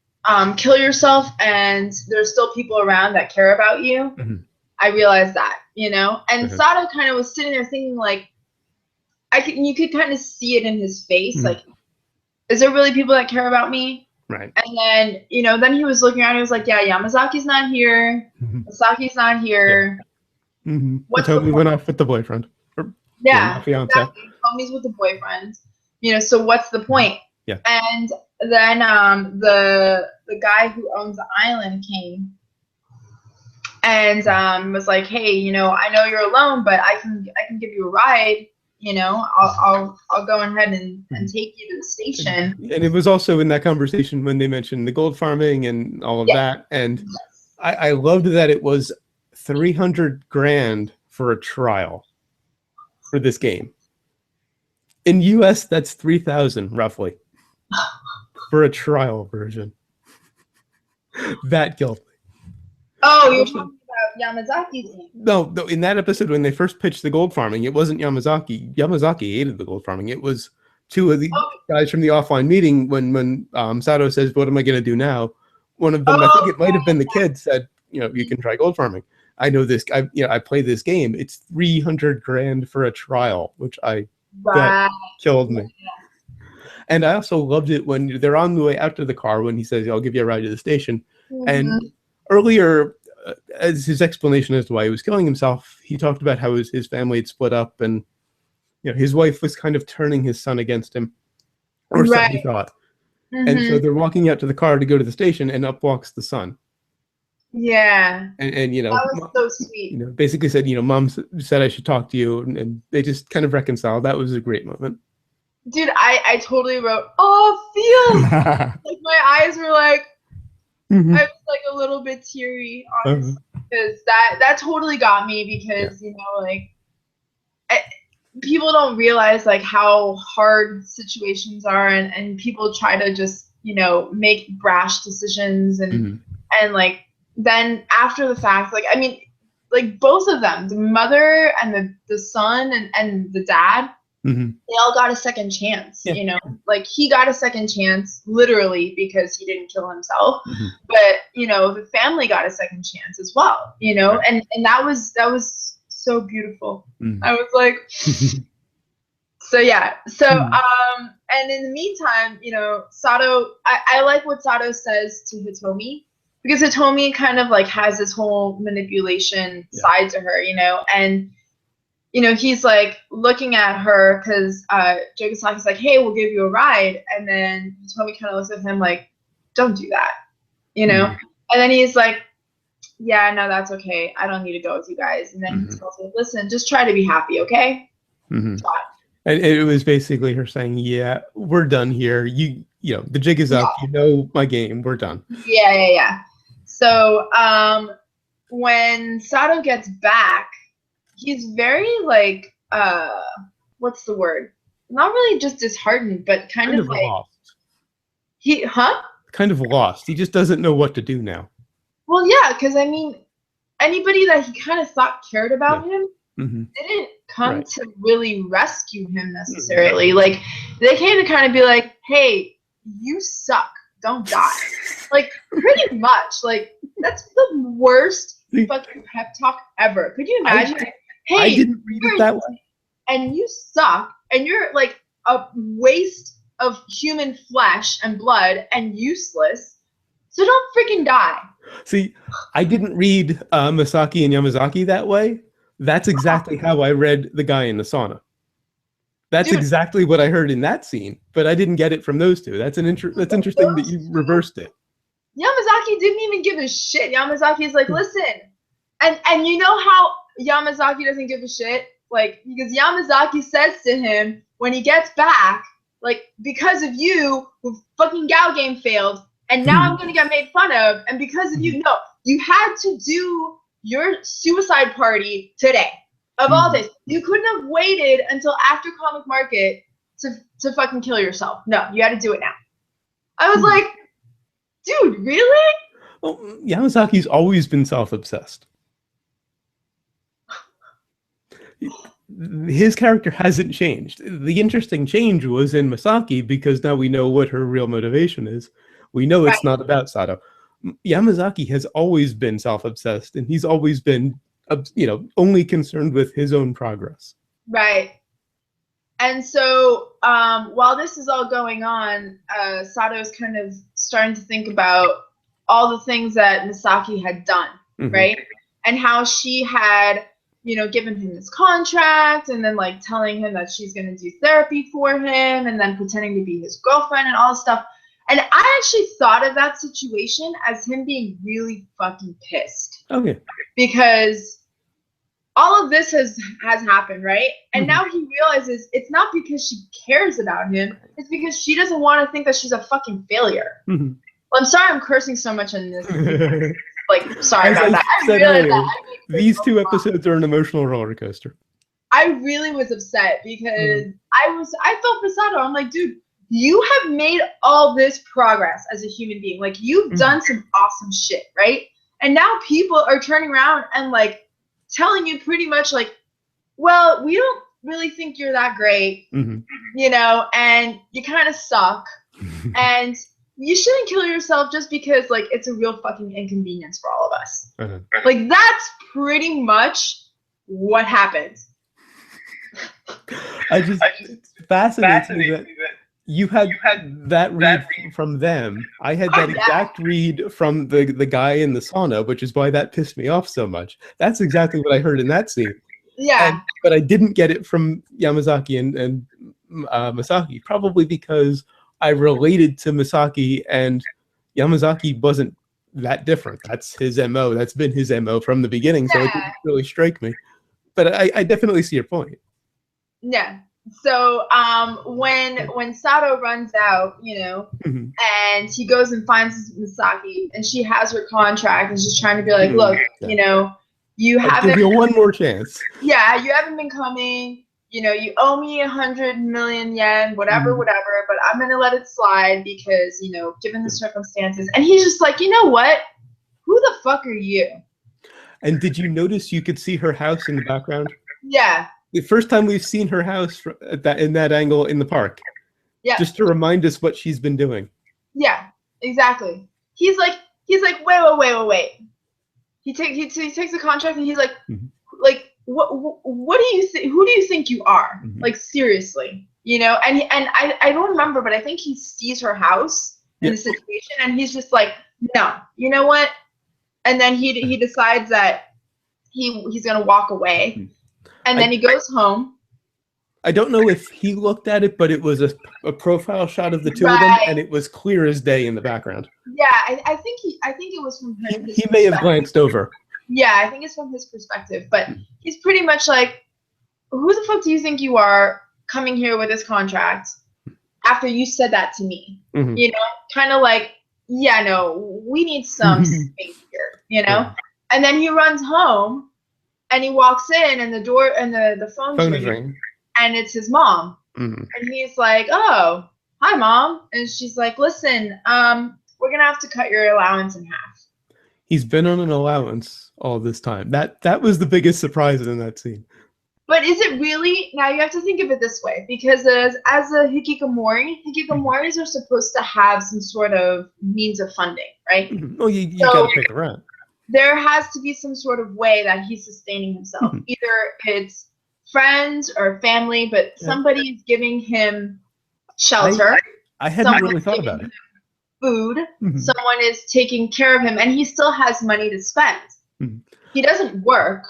kill yourself and there's still people around that care about you. Mhm. I realized that, and Uh-huh. Sato kind of was sitting there thinking like you could kind of see it in his face, Mhm. like, is there really people that care about me? Right. And then, then he was looking around, he was like, yeah, Yamazaki's not here, Mhm. Masaki's not Yeah. here. Mm-hmm. What's the Hitomi point? went off with the boyfriend, or now Yeah, fiance. exactly. Tommy's with the boyfriend. So what's the point? Yeah. And then the guy who owns the island came and was like, hey, I know you're alone, but I can give you a ride. I'll go ahead and Mhm. take you to the station. And it was also in that conversation when they mentioned the gold farming and all of Yeah. that. And I loved that it was 300 grand for a trial for this game. In US, that's 3,000 roughly for a trial version. That killed me. Oh, And you're also, talking about Yamazaki's name. no, in that episode when they first pitched the gold farming, it wasn't Yamazaki. Yamazaki hated the gold farming. It was two of the Oh, guys from the offline meeting when Sato says, "What am I going to do now?" One of them, I think oh, it might have been the kid, said, "You can try gold farming. I know this. I play this game. It's 300 grand for a trial, which that right. killed me." And I also loved it when they're on the way out to the car when he says, "I'll give you a ride to the station." And Mm-hmm. earlier, as his explanation as to why he was killing himself, he talked about how his family had split up, and his wife was kind of turning his son against him, or so he Right. thought. And so Mm-hmm. they're walking out to the car to go to the station, and up walks the son, Yeah. and That was so sweet. basically said, Mom said I should talk to you, and they just kind of reconciled. That was a great moment. Dude, I totally wrote, oh, feels. Like my eyes were like, I Mhm. was like a little bit teary, Uh-huh. honestly, because that totally got me Yeah. because, like, I, people don't realize like how hard situations are, and people try to just make brash decisions, Mhm. and like then after the fact, like I mean, like both of them, the mother and the son and the dad, Mhm. they all got a second chance. Yeah. Like he got a second chance literally because he didn't kill himself, Mhm. but the family got a second chance as well. Right. And that was so beautiful. Mhm. I was like, so yeah. So Mhm. and in the meantime, Sato, I like what Sato says to Hitomi, because Hitomi kind of like has this whole manipulation Yeah. side to her, and he's like looking at her because Jogasaki's like, hey, we'll give you a ride, and then Hitomi kind of looks at him like, don't do that, Mhm. and then he's like, yeah, no, that's okay, I don't need to go with you guys, and then he Mhm. tells her, listen, just try to be happy, okay? Mhm. Try. And it was basically her saying, "Yeah, we're done here. The jig is Yeah. up. You know my game. We're done." Yeah. So when Sato gets back, he's very like what's the word? Not really just disheartened, but kind Kind of of like lost. huh? Kind of lost. He just doesn't know what to do now. Well, yeah, because I mean, anybody that he kind of thought cared Yeah. about him, Mhm. They didn't come Right. to really rescue him necessarily. Like, they came to kind of be like, hey, you suck. Don't die. Like, pretty much. Like, that's the worst See, fucking pep talk ever. Could you I imagine? I Hey, didn't read it that way. and you suck, and you're like a waste of human flesh and blood and useless. So don't freaking die. See, I didn't read Masaki and Yamazaki that way. That's exactly how I read the guy in the sauna. That's Dude, exactly what I heard in that scene, but I didn't get it from those two. That's interesting that you reversed it. Yamazaki didn't even give a shit. Yamazaki's like, listen, and you know how Yamazaki doesn't give a shit? Like, because Yamazaki says to him when he gets back, like, because of you, fucking Gao game failed, and now I'm gonna get made fun of, and because of you, no, you had to do your suicide party today. Of all days, you couldn't have waited until after comic market to fucking kill yourself. No, you had to do it now. I was like, dude, really? Well, Yamazaki's always been self-obsessed. His character hasn't changed. The interesting change was in Masaki because now we know what her real motivation is. We know it's not about Sato. Yamazaki has always been self-obsessed, and he's always been, only concerned with his own progress. Right. And so while this is all going on, Sato is kind of starting to think about all the things that Misaki had done, right? And how she had, given him this contract and then like telling him that she's going to do therapy for him and then pretending to be his girlfriend and all this stuff. And I actually thought of that situation as him being really fucking pissed. Okay. Because all of this has happened, right? And now he realizes it's not because she cares about him. It's because she doesn't want to think that she's a fucking failure. Well, I'm sorry I'm cursing so much in this. Like, sorry about that. I realized that. These two episodes are an emotional roller coaster. I really was upset because I felt for Sato. I'm like, dude, you have made all this progress as a human being. Like, you've done some awesome shit, right? And now people are turning around and like telling you pretty much like, well, we don't really think you're that great, and you kind of suck, and you shouldn't kill yourself just because like it's a real fucking inconvenience for all of us. Like, that's pretty much what happened. It's fascinating that you had that read from them. I had that exact read from the guy in the sauna, which is why that pissed me off so much. That's exactly what I heard in that scene. Yeah. But I didn't get it from Yamazaki and Masaki, probably because I related to Masaki and Yamazaki wasn't that different. That's his MO. That's been his MO from the beginning, so it didn't really strike me. But I definitely see your point. Yeah. So when Sato runs out, and he goes and finds Misaki, and she has her contract, and she's trying to be like, look, you haven't. I'll give you one more chance. Yeah, you haven't been coming. You owe me 100 million yen, whatever, but I'm gonna let it slide because, given the circumstances. And he's just like, you know what? Who the fuck are you? And did you notice you could see her house in the background? Yeah. The first time we've seen her house in that angle in the park. Yeah. Just to remind us what she's been doing. Yeah, exactly. He's like, wait. He takes the contract and he's like, what do you think? Who do you think you are? Like, seriously, And I don't remember, but I think he sees her house in the situation, and he's just like, no, you know what? And then he decides that he's gonna walk away. And then he goes home. I don't know if he looked at it, but it was a profile shot of the two of them, and it was clear as day in the background. Yeah, I think it was from him. He may have glanced over. Yeah, I think it's from his perspective, but he's pretty much like, who the fuck do you think you are coming here with this contract after you said that to me? Kind of like, yeah, no, we need some space here, And then he runs home. And he walks in, and the door and the phone's ringing, and it's his mom. And he's like, "Oh, hi, Mom." And she's like, "Listen, we're gonna have to cut your allowance in half." He's been on an allowance all this time. That was the biggest surprise in that scene. But is it really? Now you have to think of it this way, because as a hikikomoris are supposed to have some sort of means of funding, right? Oh, you So got to pay the rent. there has to be some sort of way that he's sustaining himself. Either it's friends or family, but somebody is giving him shelter. I hadn't really thought about it. Food. Someone is taking care of him, and he still has money to spend. He doesn't work.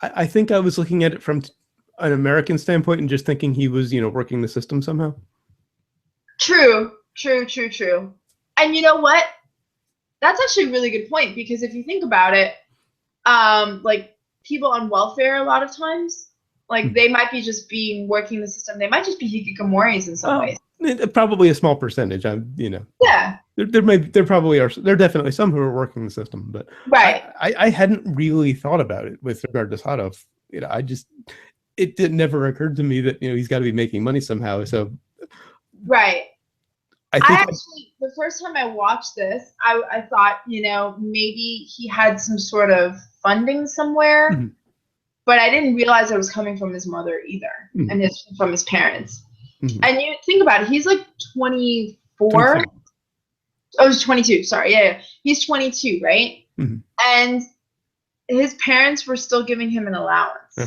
I think I was looking at it from an American standpoint and just thinking he was, working the system somehow. True. And you know what? That's actually a really good point, because if you think about it, like people on welfare a lot of times, like they might be just working the system. They might just be hikikomoris in some ways. Probably a small percentage. Yeah. There probably are. There are definitely some who are working the system, but right. I hadn't really thought about it with regard to Sato. It never occurred to me that he's got to be making money somehow. So right. I think actually, the first time I watched this, I thought maybe he had some sort of funding somewhere, but I didn't realize it was coming from his mother either, and from his parents. And you think about it, he's like 24. 22. Oh, he's 22. Sorry, yeah. He's 22, right? And his parents were still giving him an allowance.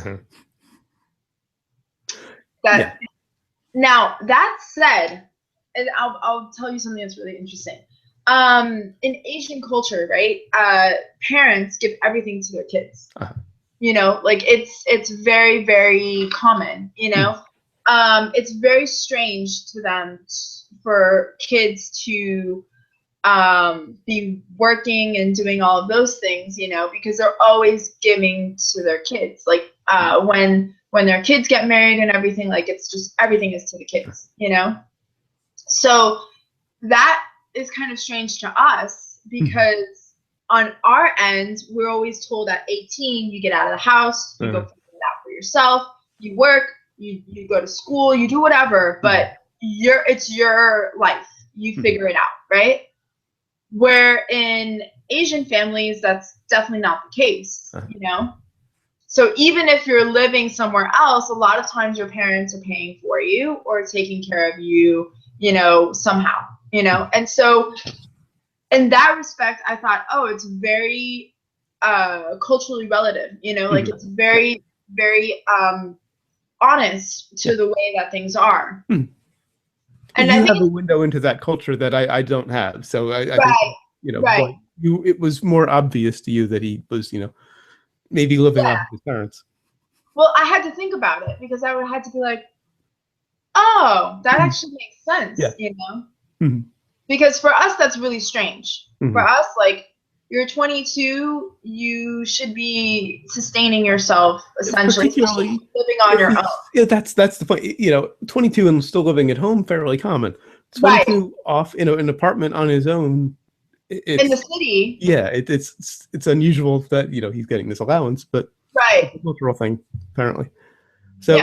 Now that said, and I'll tell you something that's really interesting. In Asian culture, right? Parents give everything to their kids. Like it's very, very common. It's very strange to them for kids to be working and doing all of those things, because they're always giving to their kids. Like when their kids get married and everything, like it's just everything is to the kids, So that is kind of strange to us, because on our end, we're always told at 18, you get out of the house, you go figure it out for yourself, you work, you go to school, you do whatever, but it's your life. You figure it out, right? Where in Asian families, that's definitely not the case, So even if you're living somewhere else, a lot of times your parents are paying for you or taking care of you, somehow, And so in that respect, I thought, oh, it's very culturally relative, like it's very, very honest to the way that things are. And you have a window into that culture that I don't have. So I think, right. it was more obvious to you that he was, maybe living off his parents. Well, I had to think about it, because I had to be like, oh, that actually makes sense, Because for us, that's really strange. For us, like, you're 22, you should be sustaining yourself, essentially, living on your own. Yeah, that's the point. 22 and still living at home, fairly common. 22 off in an apartment on his own. In the city. Yeah, it's unusual that he's getting this allowance, but it's a cultural thing apparently. So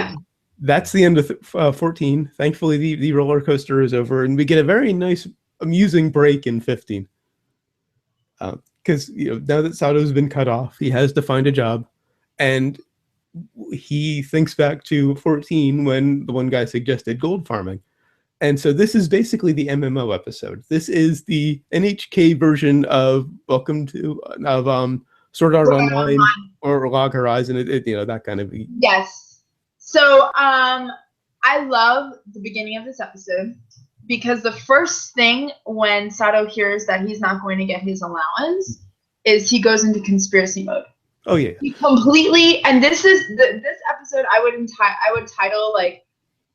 that's the end of 14. Thankfully, the roller coaster is over, and we get a very nice, amusing break in 15. Because now that Sato's been cut off, he has to find a job, and he thinks back to 14 when the one guy suggested gold farming. And so this is basically the MMO episode. This is the NHK version of Sword Art Online or Log Horizon. That kind of. Yes. So I love the beginning of this episode, because the first thing when Sato hears that he's not going to get his allowance is he goes into conspiracy mode. Oh yeah. He completely, and this is this episode I would title like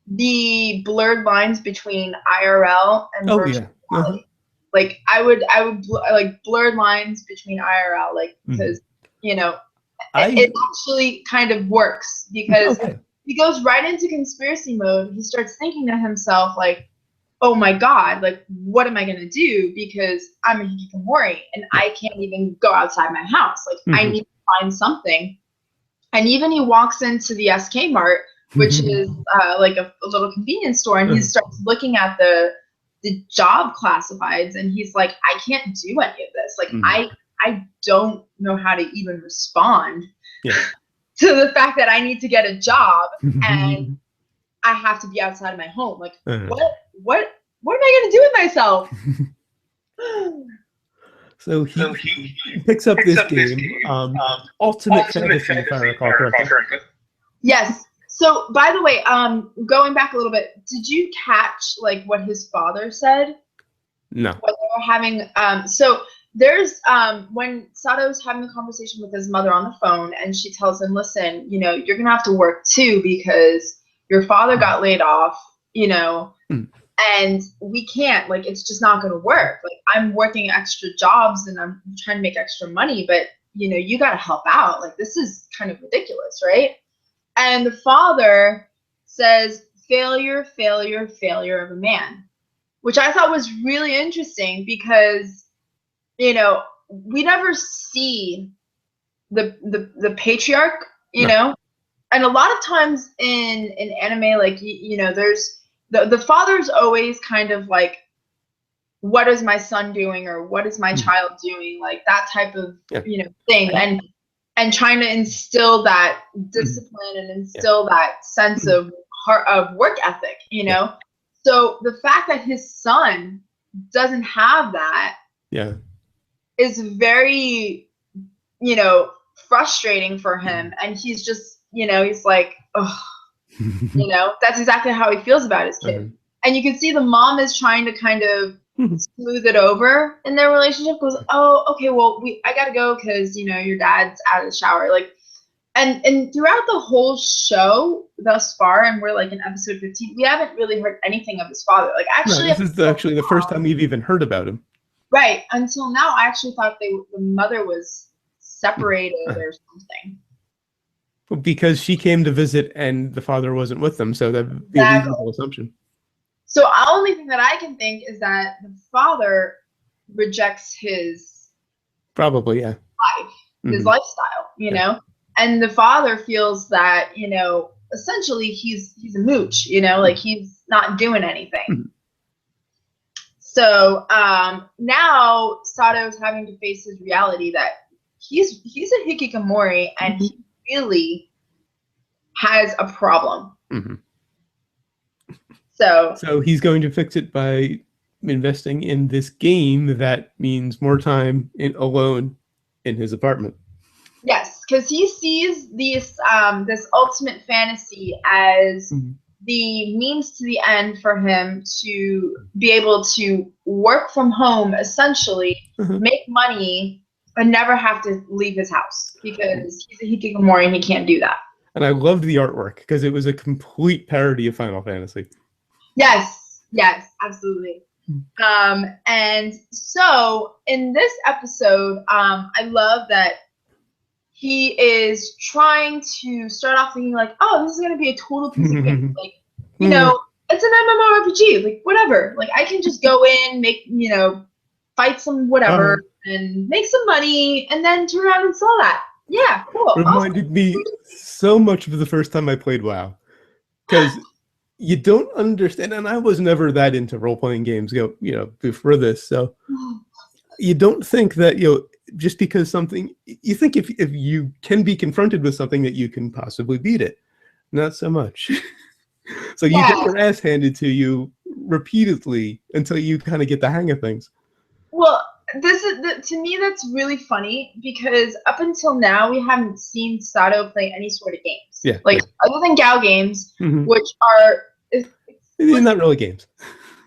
the blurred lines between IRL and virtual reality. Like I would like blurred lines between IRL, like, because it actually kind of works, because he goes right into conspiracy mode. He starts thinking to himself like, oh my God, like, what am I going to do? Because I'm a hikikomori and I can't even go outside my house. Like, I need to find something. And even he walks into the SK Mart, which is like a little convenience store, and he starts looking at the job classifieds, and he's like, I can't do any of this. Like, I don't know how to even respond. to the fact that I need to get a job and I have to be outside of my home. Like, what am I gonna do with myself? So he picks up this game, Ultimate Fantasy, if I recall correctly. Yes. So, by the way, going back a little bit, did you catch like what his father said? No. When they were having, so there's when Sato's having a conversation with his mother on the phone, and she tells him, "Listen, you know, you're gonna have to work too because your father got laid off, you know." And we can't, like, it's just not going to work. Like, I'm working extra jobs and I'm trying to make extra money, but, you know, you got to help out. Like, this is kind of ridiculous, right? And the father says, failure, failure, failure of a man, which I thought was really interesting because, you know, we never see the patriarch, you know? And a lot of times in anime, like, you know, there's, the father's always kind of like, what is my son doing, or what is my child doing, like that type of you know thing, and trying to instill that discipline and instill that sense of heart, of work ethic, you know. So the fact that his son doesn't have that is very, you know, frustrating for him, and he's just, you know, he's like, oh. You know, that's exactly how he feels about his kid. And you can see the mom is trying to kind of smooth it over in their relationship. Goes, oh, okay, well, I gotta go because, you know, your dad's out of the shower. Like, and throughout the whole show thus far, and we're like in episode 15, we haven't really heard anything of his father. Like, actually, no, this is actually the first time we've even heard about him. Right. Until now, I actually thought the mother was separated or something. Because she came to visit and the father wasn't with them, so that'd be a reasonable assumption. So the only thing that I can think is that the father rejects his life, his lifestyle, you know, and the father feels that, you know, essentially he's a mooch, you know, like he's not doing anything. So now Sato's having to face his reality that he's a hikikomori and he really has a problem. So he's going to fix it by investing in this game that means more time alone in his apartment. Yes, because he sees this ultimate fantasy as the means to the end for him to be able to work from home, essentially, make money, and never have to leave his house because he's a hikikomori and he can't do that. And I loved the artwork because it was a complete parody of Final Fantasy. Yes, absolutely. And so in this episode, I love that he is trying to start off thinking like, oh, this is going to be a total piece of cake. Like, you know, it's an MMORPG, like whatever. Like I can just go in, make, you know, fight some whatever and make some money and then turn around and sell that. Yeah, cool. Reminded me so much of the first time I played WoW. Because you don't understand, and I was never that into role-playing games, you know, before this, so you don't think that, you know, just because something, you think if you can be confronted with something that you can possibly beat it. Not so much. So you get your ass handed to you repeatedly until you kind of get the hang of things. Well, this is to me that's really funny because up until now we haven't seen Sato play any sort of games. Other than Gal games, which are they're not really games.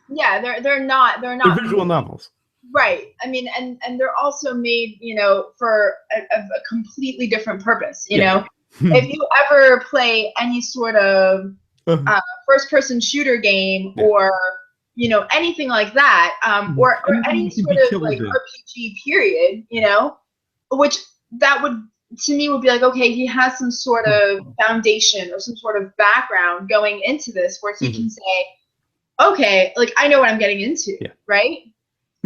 Yeah, they're not. They're visual novels. Right. I mean, and they're also made, you know, for a completely different purpose. You know, if you ever play any sort of first-person shooter game or, you know, anything like that, or any sort of like RPG period, you know, which that would, to me, would be like, okay, he has some sort of foundation or some sort of background going into this where he can say, okay, like I know what I'm getting into, right?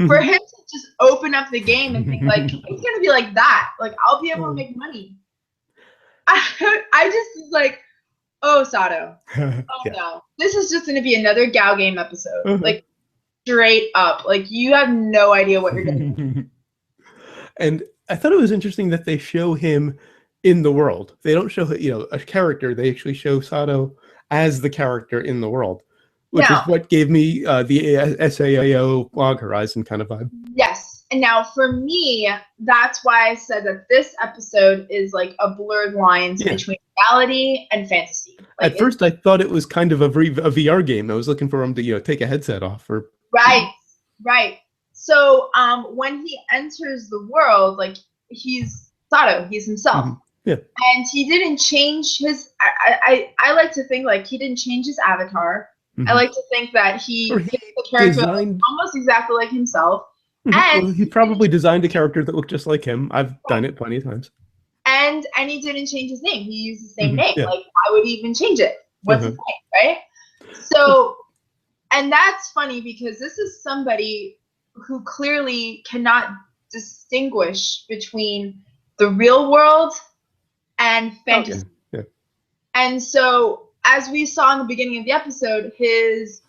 For him to just open up the game and think like, it's gonna be like that, like I'll be able to make money. I just like, oh, Sato, no, this is just gonna be another Gal game episode, like straight up, like you have no idea what you're doing. And I thought it was interesting that they show him in the world. They don't show, a character. They actually show Sato as the character in the world, which is Now, what gave me the SAO Log Horizon kind of vibe. yes. And now for me, that's why I said that this episode is like a blurred lines between reality and fantasy. Like, at first, I thought it was kind of a VR game. I was looking for him to, take a headset off. Right. So when he enters the world, like, he's Sato, he's himself. Mm-hmm. Yeah. And he didn't change his, I like to think like he didn't change his avatar. Mm-hmm. I like to think that he the character almost exactly like himself. Mm-hmm. And he probably designed a character that looked just like him. I've done it plenty of times. And he didn't change his name. He used the same Mm-hmm. name. Yeah. Like, why would he even change it? What's Mm-hmm. his name, right? So, and that's funny because this is somebody who clearly cannot distinguish between the real world and fantasy. Yeah. And so, as we saw in the beginning of the episode, his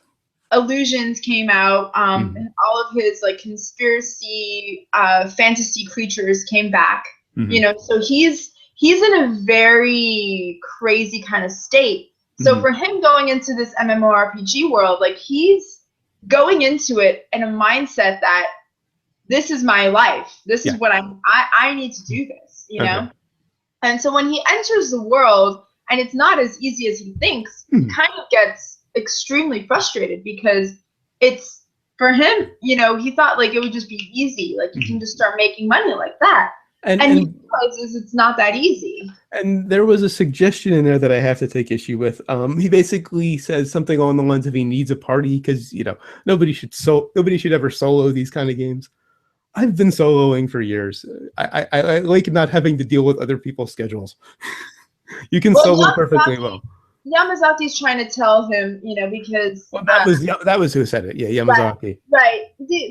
illusions came out. And all of his like conspiracy, fantasy creatures came back. Mm-hmm. So he's in a very crazy kind of state. So for him going into this MMORPG world, like, he's going into it in a mindset that this is my life. This is what I need to do this, know? And so when he enters the world and it's not as easy as he thinks, he kind of gets extremely frustrated because it's, for him, he thought like it would just be easy. Like, you can just start making money like that. And he realizes it's not that easy. And there was a suggestion in there that I have to take issue with. He basically says something along the lines of he needs a party because, nobody should ever solo these kind of games. I've been soloing for years. I like not having to deal with other people's schedules. You can solo perfectly well. Yamazaki's trying to tell him, because that was who said it. Yeah, Yamazaki. Right.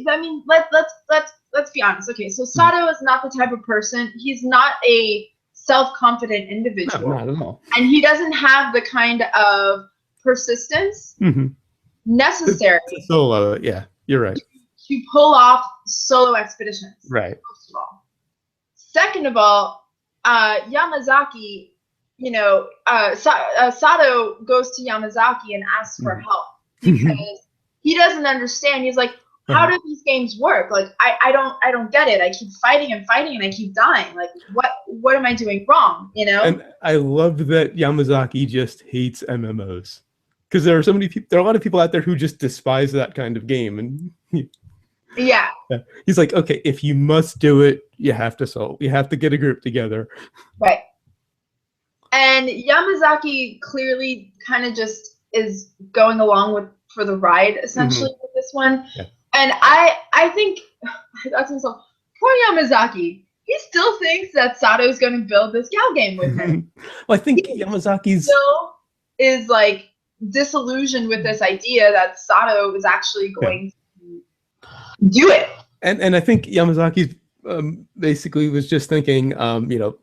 I mean, let's be honest. Okay, so Sato is not the type of person. He's not a self-confident individual. No, not at all. And he doesn't have the kind of persistence necessary to solo it. Yeah, you're right. To pull off solo expeditions. Right. First of all. Second of all, Yamazaki, Sato goes to Yamazaki and asks for help because he doesn't understand. He's like, how do these games work? Like, I don't get it. I keep fighting and fighting and I keep dying. Like, what am I doing wrong? And I love that Yamazaki just hates MMOs because there are so many people. There are a lot of people out there who just despise that kind of game. And yeah, he's like, okay, if you must do it, you have to solo. You have to get a group together. Right. And Yamazaki clearly kind of just is going along for the ride essentially with this one. Yeah. And I think, I thought to myself, poor Yamazaki, he still thinks that Sato's going to build this Gal game with him. Well, I think Yamazaki's still is like disillusioned with this idea that Sato is actually going to do it. And I think Yamazaki's basically was just thinking,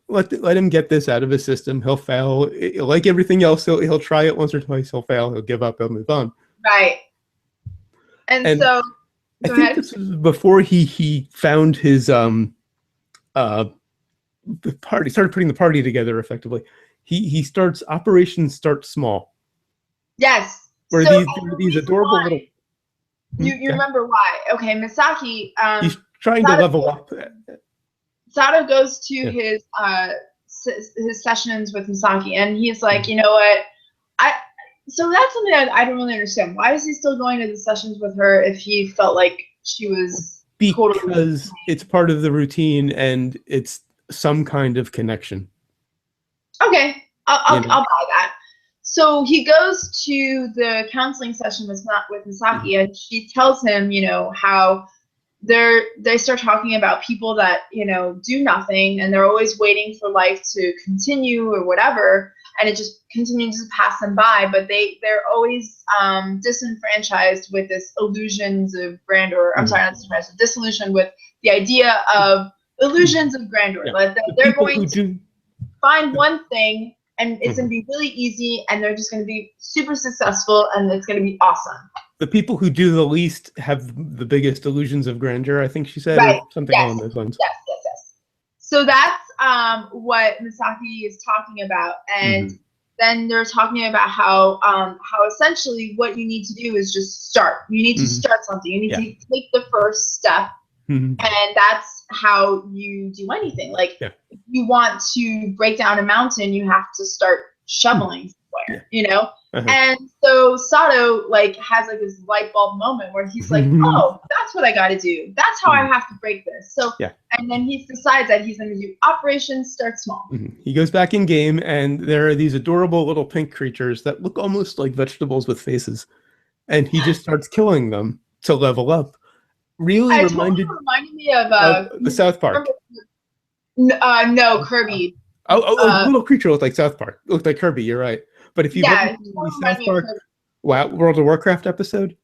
let him get this out of his system. He'll fail. Like everything else, he'll try it once or twice. He'll fail. He'll give up. He'll move on. Right. And so, I think this was before he found his the party, started putting the party together effectively. He starts Operation Start Small. Yes. Where so these adorable little. You remember why? Okay, Misaki. He's trying to level up. Sato goes to his sessions with Misaki, and he's like, you know what? So that's something I don't really understand. Why is he still going to the sessions with her if he felt like she was because it's part of the routine and it's some kind of connection. Okay, I'll buy that. So he goes to the counseling session with Misaki, and she tells him, how they start talking about people that, do nothing, and they're always waiting for life to continue or whatever, and it just continues to pass them by, but they're always disenfranchised with this illusions of grandeur. I'm sorry, not disenfranchised, disillusioned with the idea of illusions of grandeur. Yeah. Like they're going to find one thing, and it's going to be really easy, and they're just going to be super successful, and it's going to be awesome. The people who do the least have the biggest illusions of grandeur, I think she said, right. Or something along those lines. Yes. So that's what Misaki is talking about, and Mhm. then they're talking about how essentially what you need to do is just start. You need to Mhm. start something. You need Yeah. to take the first step, Mhm. and that's how you do anything. Like Yeah. if you want to break down a mountain, you have to start shoveling Yeah. somewhere, you know? Uh-huh. And so Sato like has like this light bulb moment where he's like, oh, that's what I gotta do. That's how I have to break this. So Yeah. and then he decides that he's gonna do Operation Start Small. He goes back in game, and there are these adorable little pink creatures that look almost like vegetables with faces, and he just starts killing them to level up. Really It totally reminded reminded me of of the South Park. no, Kirby. Oh, the little creature looked like South Park. It looked like Kirby. You're right. But if you've ever Yeah, it seen totally the reminded South me of Park Kirby. World of Warcraft episode,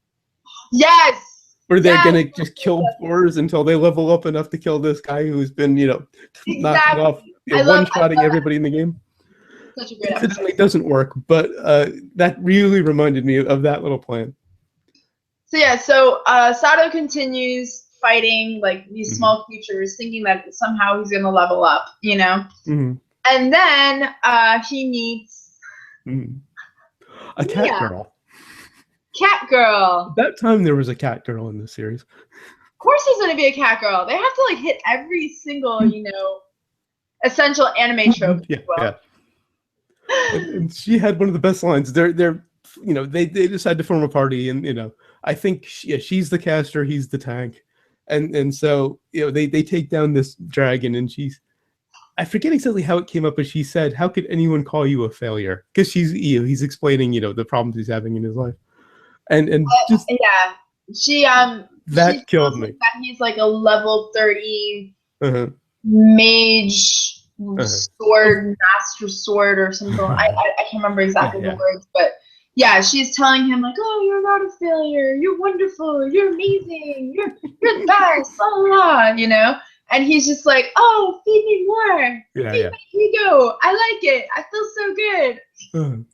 Yes. where they're Yes. gonna just kill boars until they level up enough to kill this guy who's been, knocking off, Exactly. I love one-shotting everybody in the game. such a great Incidentally, episode. it doesn't work, but that really reminded me of that little plan. So yeah, Sato continues fighting like these small creatures, thinking that somehow he's gonna level up, you know. Mhm. And then he meets A cat Mia, girl. cat girl. At that time, there was a cat girl in this series. Of course, there's gonna be a cat girl. They have to like hit every single, essential anime trope. Yeah, yeah. And she had one of the best lines. They decide to form a party, and I think she's the caster, he's the tank, and so they take down this dragon, and I forget exactly how it came up, but she said, "How could anyone call you a failure?" Because he's explaining the problems he's having in his life, and just Yeah, she that killed tells me. him that he's like a level 30 Uh-huh. mage Uh-huh. master sword or something. I can't remember exactly the Yeah. words, but yeah, she's telling him like, oh, you're not a failure, you're wonderful, you're amazing, you're the best, la la la. And he's just like, oh, feed me more, feed my ego, I like it, I feel so good.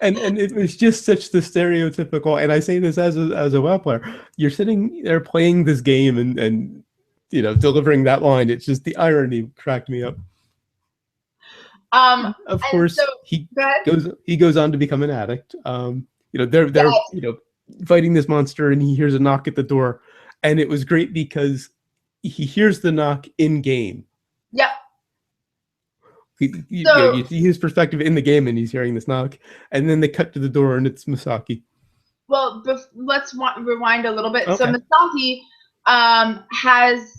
And it was just such the stereotypical, and I say this as a WoW player, you're sitting there playing this game and delivering that line. It's just the irony cracked me up. Of course, so, he goes on to become an addict. They're fighting this monster, and he hears a knock at the door, and it was great because he hears the knock in game. Yep. You see his perspective in the game, and he's hearing this knock, and then they cut to the door, and it's Misaki. Well, let's rewind a little bit. Okay. So Misaki has,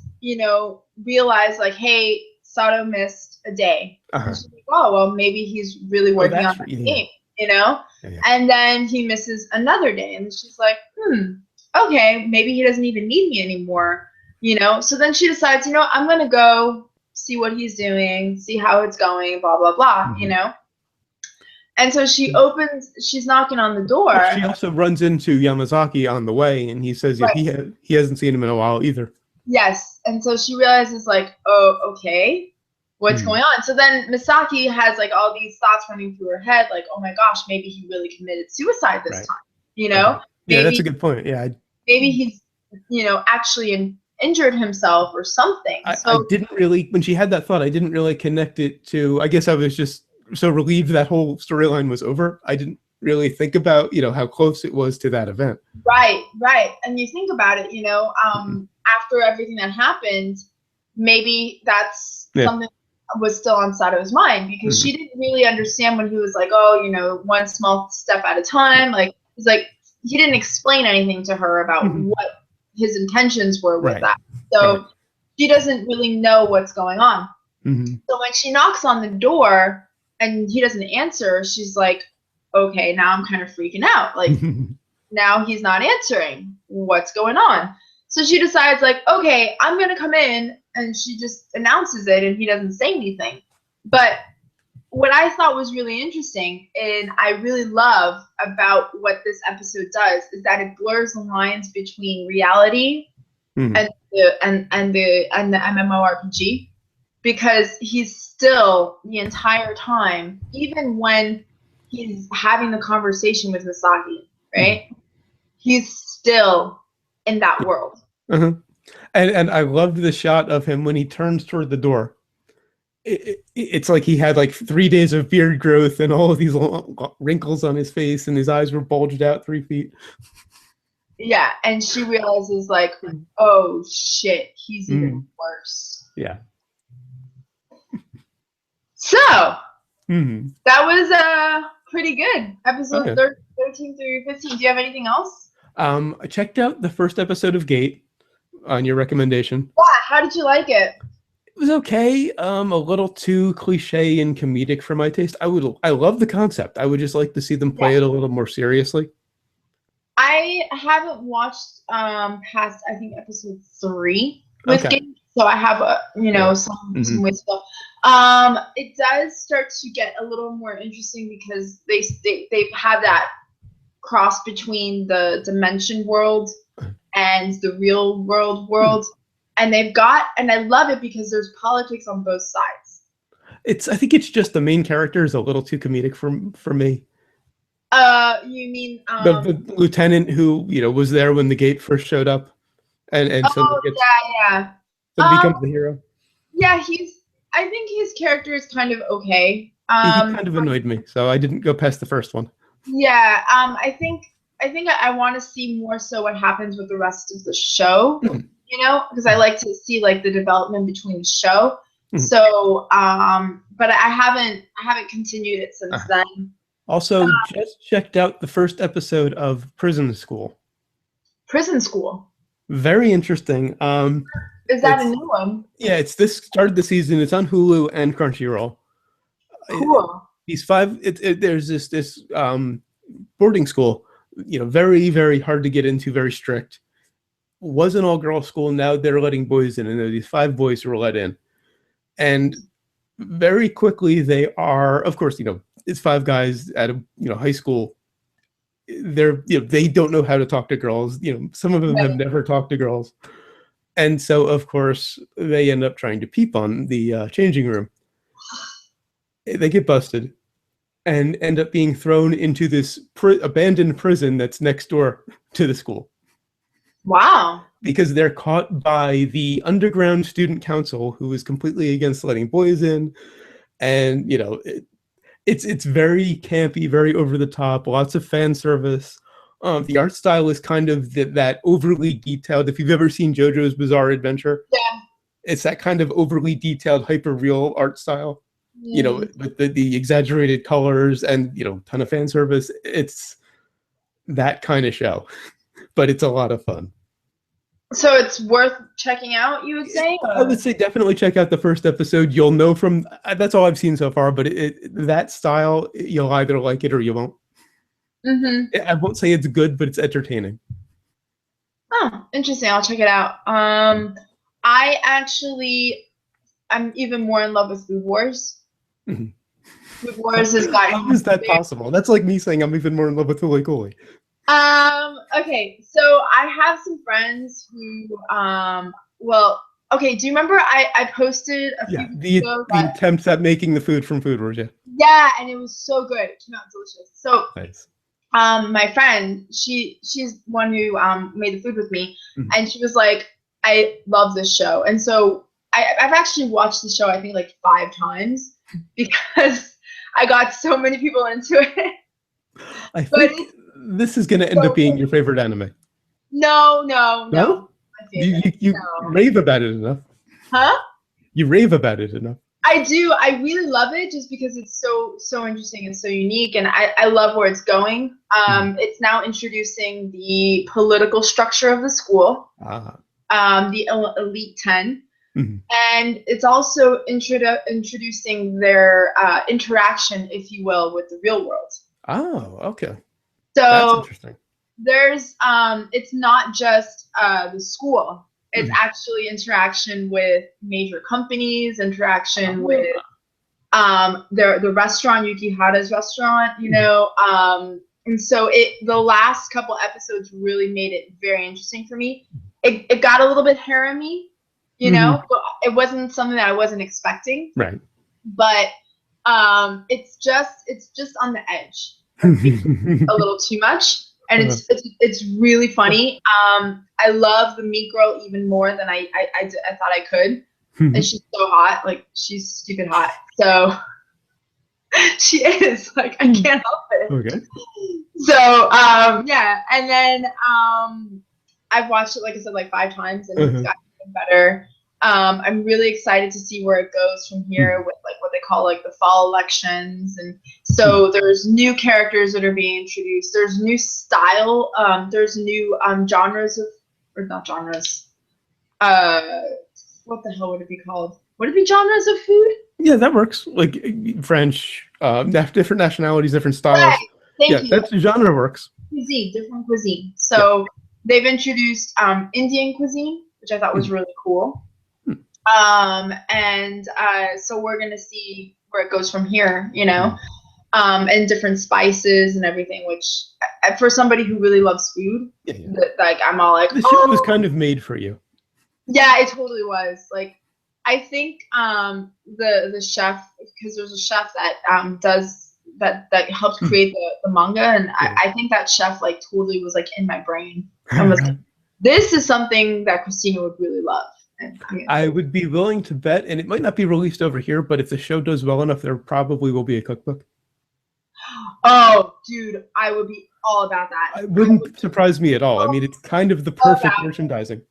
realized like, hey, Sato missed a day. Uh-huh. And she's like, oh, well, maybe he's really working on the game, Yeah. And then he misses another day, and she's like, okay, maybe he doesn't even need me anymore, So then she decides, I'm gonna go see what he's doing, see how it's going, blah blah blah, And so she's knocking on the door. She also runs into Yamazaki on the way, and he says he hasn't seen him in a while either. Yes, and so she realizes like, oh, okay, what's going on? So then Misaki has like all these thoughts running through her head, like, oh my gosh, maybe he really committed suicide this time, Yeah, that's a good point. Yeah, maybe he's actually injured himself or something. I didn't really, when she had that thought, I didn't really connect it to. I guess I was just so relieved that whole storyline was over. I didn't really think about how close it was to that event. Right. And you think about it, after everything that happened, maybe that's something that was still on Sato's mind, because she didn't really understand when he was like, oh, one small step at a time. Like he's like, he didn't explain anything to her about what his intentions were with that. So she doesn't really know what's going on. So when she knocks on the door and he doesn't answer, she's like, okay, now I'm kind of freaking out. Like now he's not answering. What's going on? So she decides like, okay, I'm going to come in, and she just announces it and he doesn't say anything. But what I thought was really interesting and I really love about what this episode does is that it blurs the lines between reality and the MMORPG, because he's still the entire time, even when he's having the conversation with Misaki, right? He's still in that world. And I loved the shot of him when he turns toward the door, it's like he had like 3 days of beard growth and all of these wrinkles on his face, and his eyes were bulged out 3 feet. Yeah, and she realizes like, oh shit, he's even worse. Yeah. So Mm-hmm. that was pretty good. Episode Okay. 13 through 15. Do you have anything else? I checked out the first episode of Gate on your recommendation. Yeah, how did you like it? It was okay. A little too cliche and comedic for my taste. I love the concept. I would just like to see them play it a little more seriously. I haven't watched past I think episode 3 with Okay. Game, so I have some ways to go. It does start to get a little more interesting because they have that cross between the dimension world and the real world. And and I love it because there's politics on both sides. I think it's just the main character is a little too comedic for me. You mean The lieutenant who was there when the Gate first showed up, and so yeah. So becomes the hero. Yeah, I think his character is kind of okay. He kind of annoyed me, so I didn't go past the first one. Yeah, I think I want to see more so what happens with the rest of the show, because I like to see like the development between the show. So, but I haven't continued it since then. Also, just checked out the first episode of Prison School. Prison School. Very interesting. Is that a new one? Yeah, this started the season. It's on Hulu and Crunchyroll. Cool. These 5. There's this boarding school. Very, very hard to get into. Very strict. Was an all-girl school. Now they're letting boys in, and there are these 5 boys who were let in, and very quickly they are, of course, it's 5 guys at a high school. They don't know how to talk to girls. Some of them have never talked to girls, and so of course they end up trying to peep on the changing room. They get busted and end up being thrown into this abandoned prison that's next door to the school. Wow. Because they're caught by the underground student council, who is completely against letting boys in, and it's very campy, very over the top, lots of fan service. The art style is kind of that overly detailed. If you've ever seen JoJo's Bizarre Adventure, it's that kind of overly detailed, hyper real art style. With the exaggerated colors and ton of fan service. It's that kind of show, but it's a lot of fun. So it's worth checking out, you would say? I would say definitely check out the first episode. You'll know from that's all I've seen so far, but that style, you'll either like it or you won't. I won't say it's good, but it's entertaining. Oh, interesting. I'll check it out. I'm even more in love with Food Wars. Food Wars has gotten. How is that possible? That's like me saying I'm even more in love with Huli Cooley. Okay, so I have some friends who, do you remember I posted a few the attempts at making the food from Food Wars, yeah, and it was so good. It came out delicious. So nice. My friend, she's one who made the food with me, and she was like, I love this show. And so I've actually watched the show I think like 5 times because I got so many people into it. I think this is going to end up being your favorite anime. No? You rave about it enough. Huh? You rave about it enough. I do. I really love it just because it's so interesting and so unique, and I love where it's going. It's now introducing the political structure of the school, the Elite 10, and it's also introducing their interaction, if you will, with the real world. Oh, okay. So that's interesting. There's it's not just the school. It's actually interaction with major companies, interaction with the restaurant, Yukihara's restaurant, and so the last couple episodes really made it very interesting for me. It got a little bit harem-y, but it wasn't something that I wasn't expecting. Right. But it's just on the edge. A little too much. And it's really funny. I love the Meat Girl even more than I thought I could. and she's so hot. Like, she's stupid hot. So she is. Like, I can't help it. Okay. So, yeah. And then I've watched it, like I said, like 5 times, and it's gotten even better. I'm really excited to see where it goes from here with like what they call like the fall elections. And so there's new characters that are being introduced. There's new style. There's new genres of, or not genres. What the hell would it be called? Would it be genres of food? Yeah, that works. Like French, different nationalities, different styles. Right. Thank you. That genre works. Cuisine, different cuisine. So they've introduced Indian cuisine, which I thought was really cool. So we're gonna see where it goes from here, you know, and different spices and everything. Which, for somebody who really loves food, like I'm all like, the show was kind of made for you. Yeah, it totally was. Like, I think the chef, because there's a chef that does that helps create the manga, and I think that chef like totally was like in my brain. I was like, this is something that Christina would really love. I would be willing to bet, and it might not be released over here, but if the show does well enough, there probably will be a cookbook. Oh, dude, I would be all about that. It wouldn't surprise me at all. I mean, it's kind of the perfect merchandising.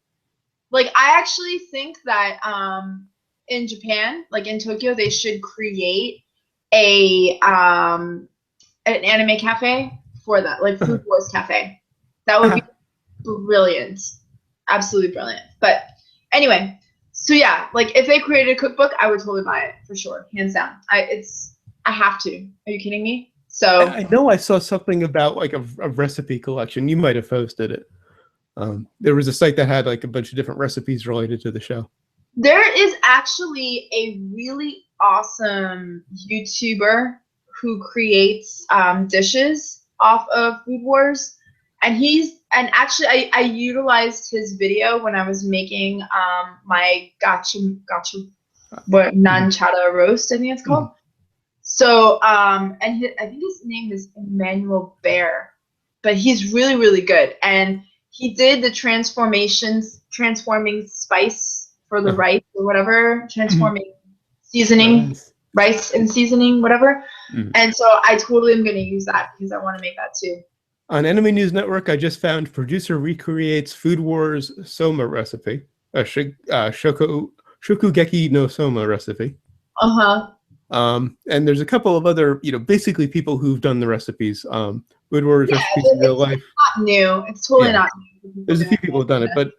Like, I actually think that in Japan, like in Tokyo, they should create an anime cafe for that, like Food Wars Cafe. That would be brilliant. Absolutely brilliant. But anyway, so yeah, like if they created a cookbook, I would totally buy it for sure, hands down. I have to. Are you kidding me? So I know I saw something about like a recipe collection. You might have posted it. There was a site that had like a bunch of different recipes related to the show. There is actually a really awesome YouTuber who creates dishes off of Food Wars, and actually I utilized his video when I was making my nanchada roast, I think it's called. So I think his name is Emmanuel Bear, but he's really, really good, and he did the transforming spice for the rice or whatever, transforming seasoning, rice and seasoning, whatever. And so I totally am going to use that because I want to make that too. On Anime News Network, I just found producer recreates Food Wars Soma recipe, Shokugeki no Soma recipe. And there's a couple of other, basically people who've done the recipes. Food Wars recipes in real life. It's not new. It's totally not new. There's a few people who've done it, but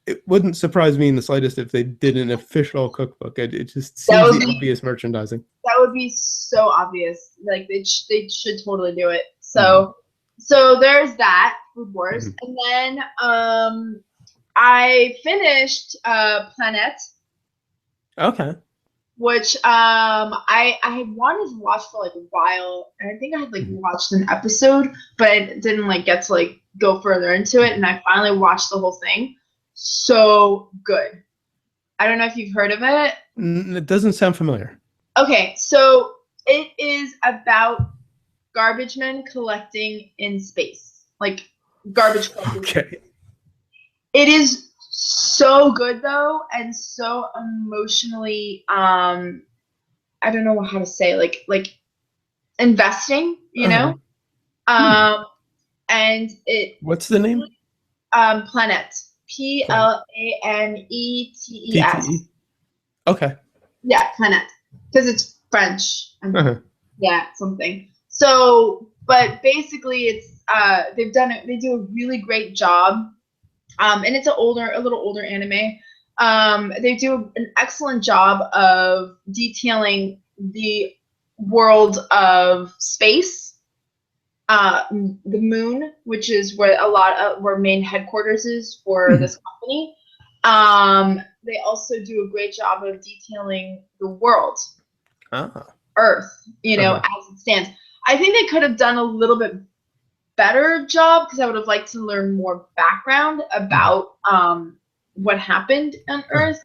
it wouldn't surprise me in the slightest if they did an official cookbook. It just seems the obvious merchandising. That would be so obvious. Like they should totally do it. So there's that, Food Wars, and then I finished Planet. Okay. Which I had wanted to watch for like a while, and I think I had like watched an episode, but I didn't like get to like go further into it, and I finally watched the whole thing. So good. I don't know if you've heard of it. It doesn't sound familiar. Okay, so it is about garbage men collecting in space, like garbage collecting. Okay. It is so good though, and so emotionally I don't know how to say, like investing, you know. And it, what's the name? Planet, Planetes. Okay. Yeah, Planet, because it's French and yeah, something. So but basically it's they do a really great job. And it's a little older anime. They do an excellent job of detailing the world of space, the moon, which is where where main headquarters is for this company. They also do a great job of detailing the world, Earth, as it stands. I think they could have done a little bit better job because I would have liked to learn more background about what happened on Earth,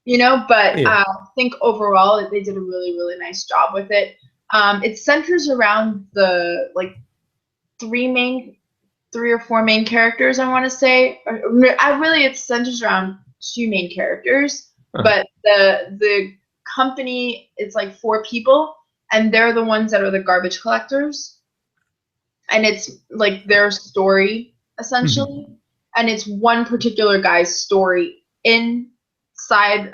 but I think overall they did a really, really nice job with it. It centers around the like 3 or 4 main characters, I want to say. It centers around 2 main characters. but the company, it's like 4 people, and they're the ones that are the garbage collectors, and it's like their story essentially, and it's one particular guy's story inside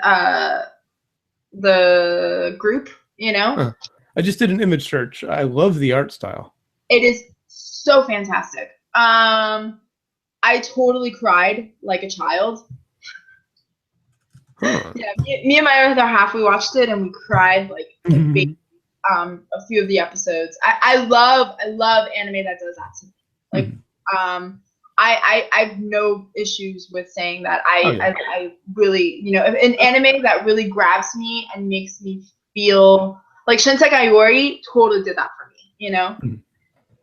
the group, you know. I just did an image search. I love the art style. It is so fantastic. I totally cried like a child. Yeah, me and my other half, we watched it and we cried like a few of the episodes. I love anime that does that to me. Like I have no issues with saying that I really, you know, an anime that really grabs me and makes me feel like Shinsekai Iori totally did that for me, you know.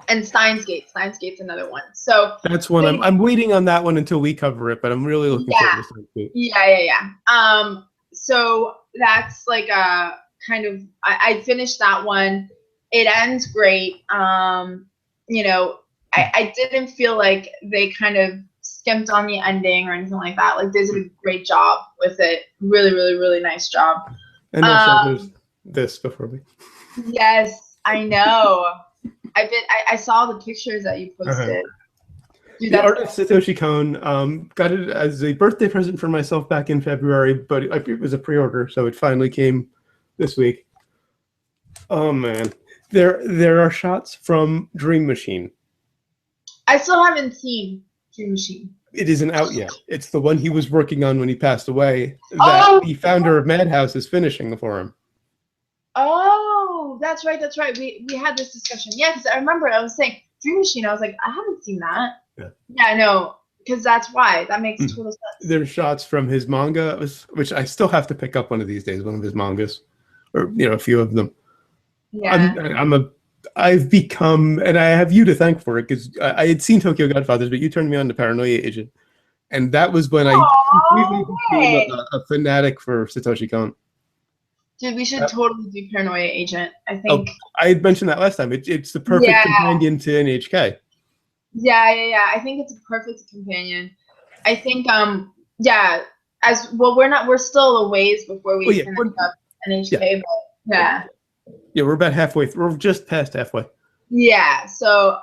And Steins Gate's another one. So that's one I'm waiting on that one until we cover it, but I'm really looking forward to Steins Gate. Yeah. So that's like a kind of I finished that one. It ends great. You know, I didn't feel like they kind of skimped on the ending or anything like that. Like they did a great job with it. Really, really, really nice job. And also there's this before me. Yes, I know. I saw the pictures that you posted. Dude, the artist Satoshi Kon got it as a birthday present for myself back in February, but it was a pre-order, so it finally came this week. Oh man, there are shots from Dream Machine. I still haven't seen Dream Machine. It isn't out yet. It's the one he was working on when he passed away. That the founder of Madhouse is finishing for him. Oh, that's right. We had this discussion. Yeah, because I remember I was saying Dream Machine. I was like, I haven't seen that. Yeah, I know. Because that's why. That makes total sense. There's shots from his manga, which I still have to pick up one of these days, one of his mangas. Or, you know, a few of them. Yeah. I've become, and I have you to thank for it, because I had seen Tokyo Godfathers, but you turned me on to Paranoia Agent. And that was when I completely became a fanatic for Satoshi Kon. Dude, we should totally do Paranoia Agent. I think. Oh, I had mentioned that last time. It's the perfect companion to NHK. Yeah. I think it's a perfect companion. I think, as well, we're still a ways before we finish up NHK, but yeah. Yeah, we're about halfway through. We're just past halfway. Yeah, so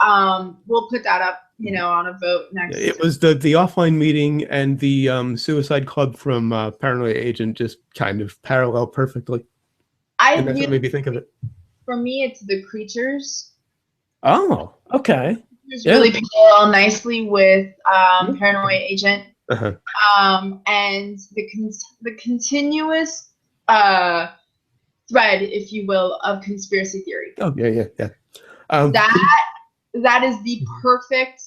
we'll put that up, you know, on a vote next. It was the offline meeting and the Suicide Club from Paranoia Agent just kind of parallel perfectly. And that's what made me think of it. For me, it's the creatures. Oh, okay. Creatures really parallel nicely with Paranoia Agent. And the continuous thread, if you will, of conspiracy theory. Oh yeah. That is the perfect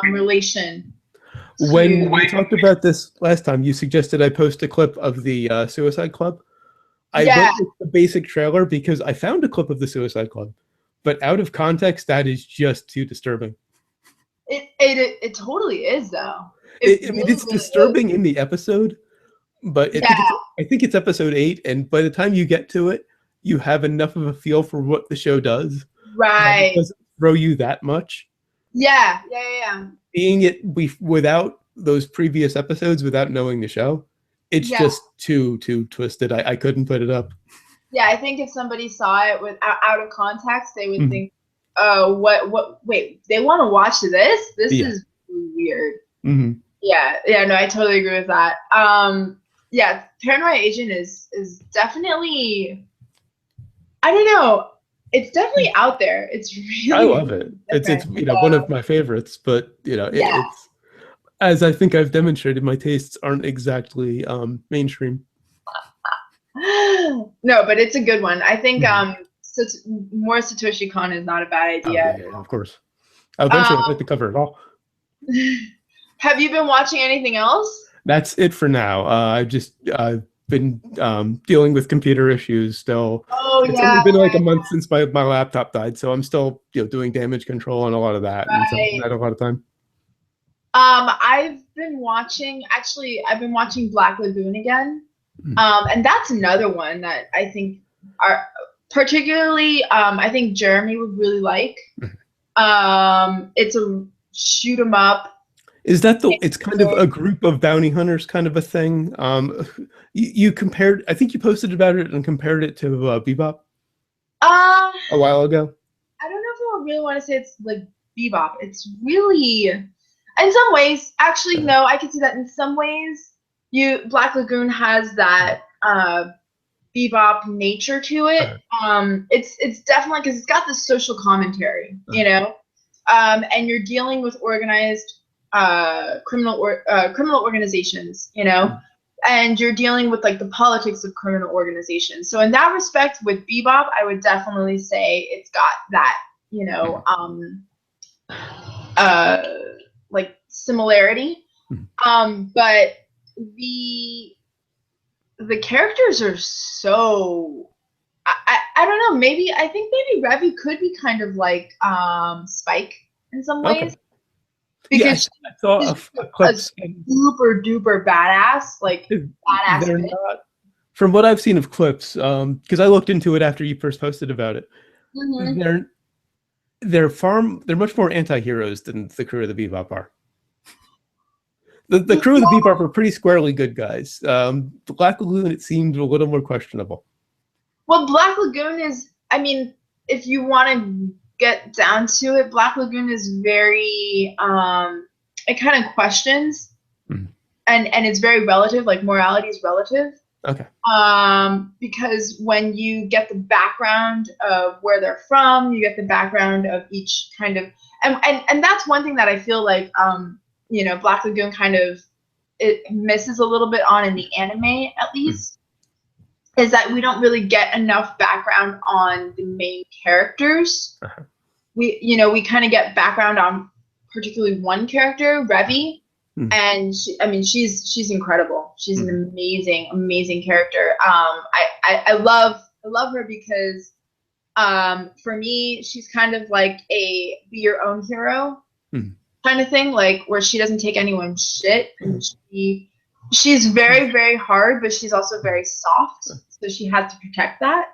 relation. When we talked about this last time, you suggested I post a clip of the Suicide Club. I went with the basic trailer because I found a clip of the Suicide Club, but out of context, that is just too disturbing. It totally is, though. It's disturbing in the episode, but I think it's episode 8, and by the time you get to it, you have enough of a feel for what the show does. Right. It doesn't throw you that much. Yeah. Being it without those previous episodes, without knowing the show, it's just too twisted. I couldn't put it up. Yeah, I think if somebody saw it out of context, they would think, "Oh, wait, they want to watch this? This is weird." Yeah, no, I totally agree with that. Yeah, Paranoia Agent is definitely, I don't know, it's definitely out there. It's really, I love it. It's one of my favorites, but it's, as I think I've demonstrated, my tastes aren't exactly mainstream. No, but it's a good one. I think more Satoshi Kon is not a bad idea. Yeah, of course. Eventually I'd like to cover it all. Have you been watching anything else? That's it for now. I've been dealing with computer issues still. It's only been like a month since my laptop died, so I'm still doing damage control and a lot of that. And so I had a lot of time. I've been watching Black Lagoon again. And that's another one that I think particularly I think Jeremy would really like. It's a shoot 'em up. Is that it's kind of a group of bounty hunters kind of a thing? You compared, I think you posted about it and compared it to Bebop Uh, a while ago. I don't know if I really want to say it's like Bebop. It's really, in some ways, actually, no, I can see that in some ways, Black Lagoon has that Bebop nature to it. It's definitely because it's got this social commentary, you know, and you're dealing with organized criminal organizations, you know, and you're dealing with like the politics of criminal organizations. So in that respect, with Bebop, I would definitely say it's got that, you know, like similarity. But the characters are so I don't know, maybe I think maybe Revy could be kind of like Spike in some ways. Because I saw a clip. Super duper badass, like badass. They're not, from what I've seen of clips, because I looked into it after you first posted about it. They're much more anti-heroes than the crew of the Bebop are. The crew of the Bebop are pretty squarely good guys. The Black Lagoon, it seemed a little more questionable. Well, Black Lagoon is, I mean, if you want to get down to it, Black Lagoon is very, it kind of questions, and it's very relative, like morality is relative. Okay. Because when you get the background of where they're from, you get the background of each kind of, and that's one thing that I feel like, you know, Black Lagoon kind of, it misses a little bit on in the anime, at least, is that we don't really get enough background on the main characters. We kind of get background on particularly one character, Revy, and she's incredible. She's an amazing character. I love her because for me, she's kind of like a be your own hero kind of thing, like where she doesn't take anyone's shit, and she's very, very hard, but she's also very soft, so she has to protect that.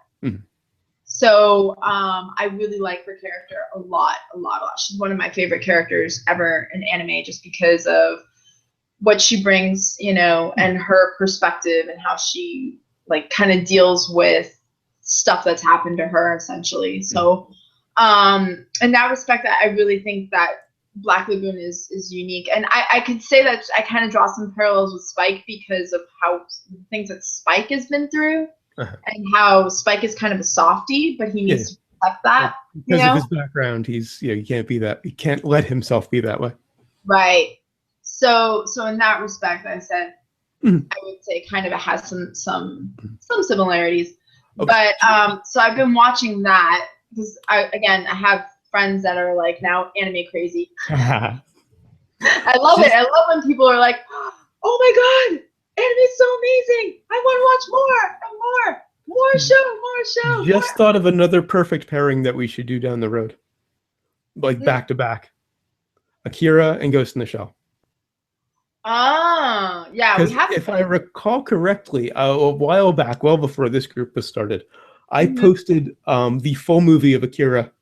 So I really like her character a lot. She's one of my favorite characters ever in anime, just because of what she brings, you know, and her perspective and how she like kind of deals with stuff that's happened to her, essentially. So in that respect, I really think that Black Lagoon is unique, and I could say that I kind of draw some parallels with Spike because of how things that Spike has been through, and how Spike is kind of a softie, but he needs to protect that. Because of his background, he can't be that. He can't let himself be that way. Right. So in that respect, I said I would say kind of it has some similarities. But so I've been watching that because I have friends that are like now anime crazy. I love it. I love when people are like, "Oh my god, anime's so amazing! I want to watch more show." Just thought of another perfect pairing that we should do down the road, like back to back: Akira and Ghost in the Shell. Ah, yeah. We have. If I recall correctly, a while back, well before this group was started, I posted the full movie of Akira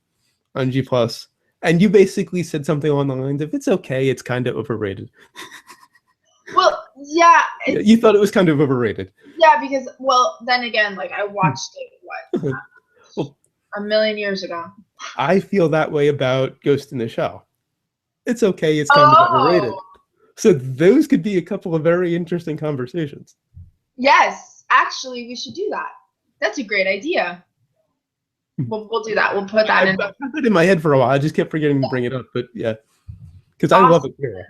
on G+, and you basically said something along the lines of, "It's okay, it's kind of overrated." Well, yeah. You thought it was kind of overrated. Yeah, because, well, then again, like, I watched it, a million years ago. I feel that way about Ghost in the Shell. It's okay, it's kind of overrated. So those could be a couple of very interesting conversations. Yes, actually, we should do that. That's a great idea. We'll do that. We'll put that in. I've had that in my head for a while. I just kept forgetting to bring it up, but yeah, because I love Akira.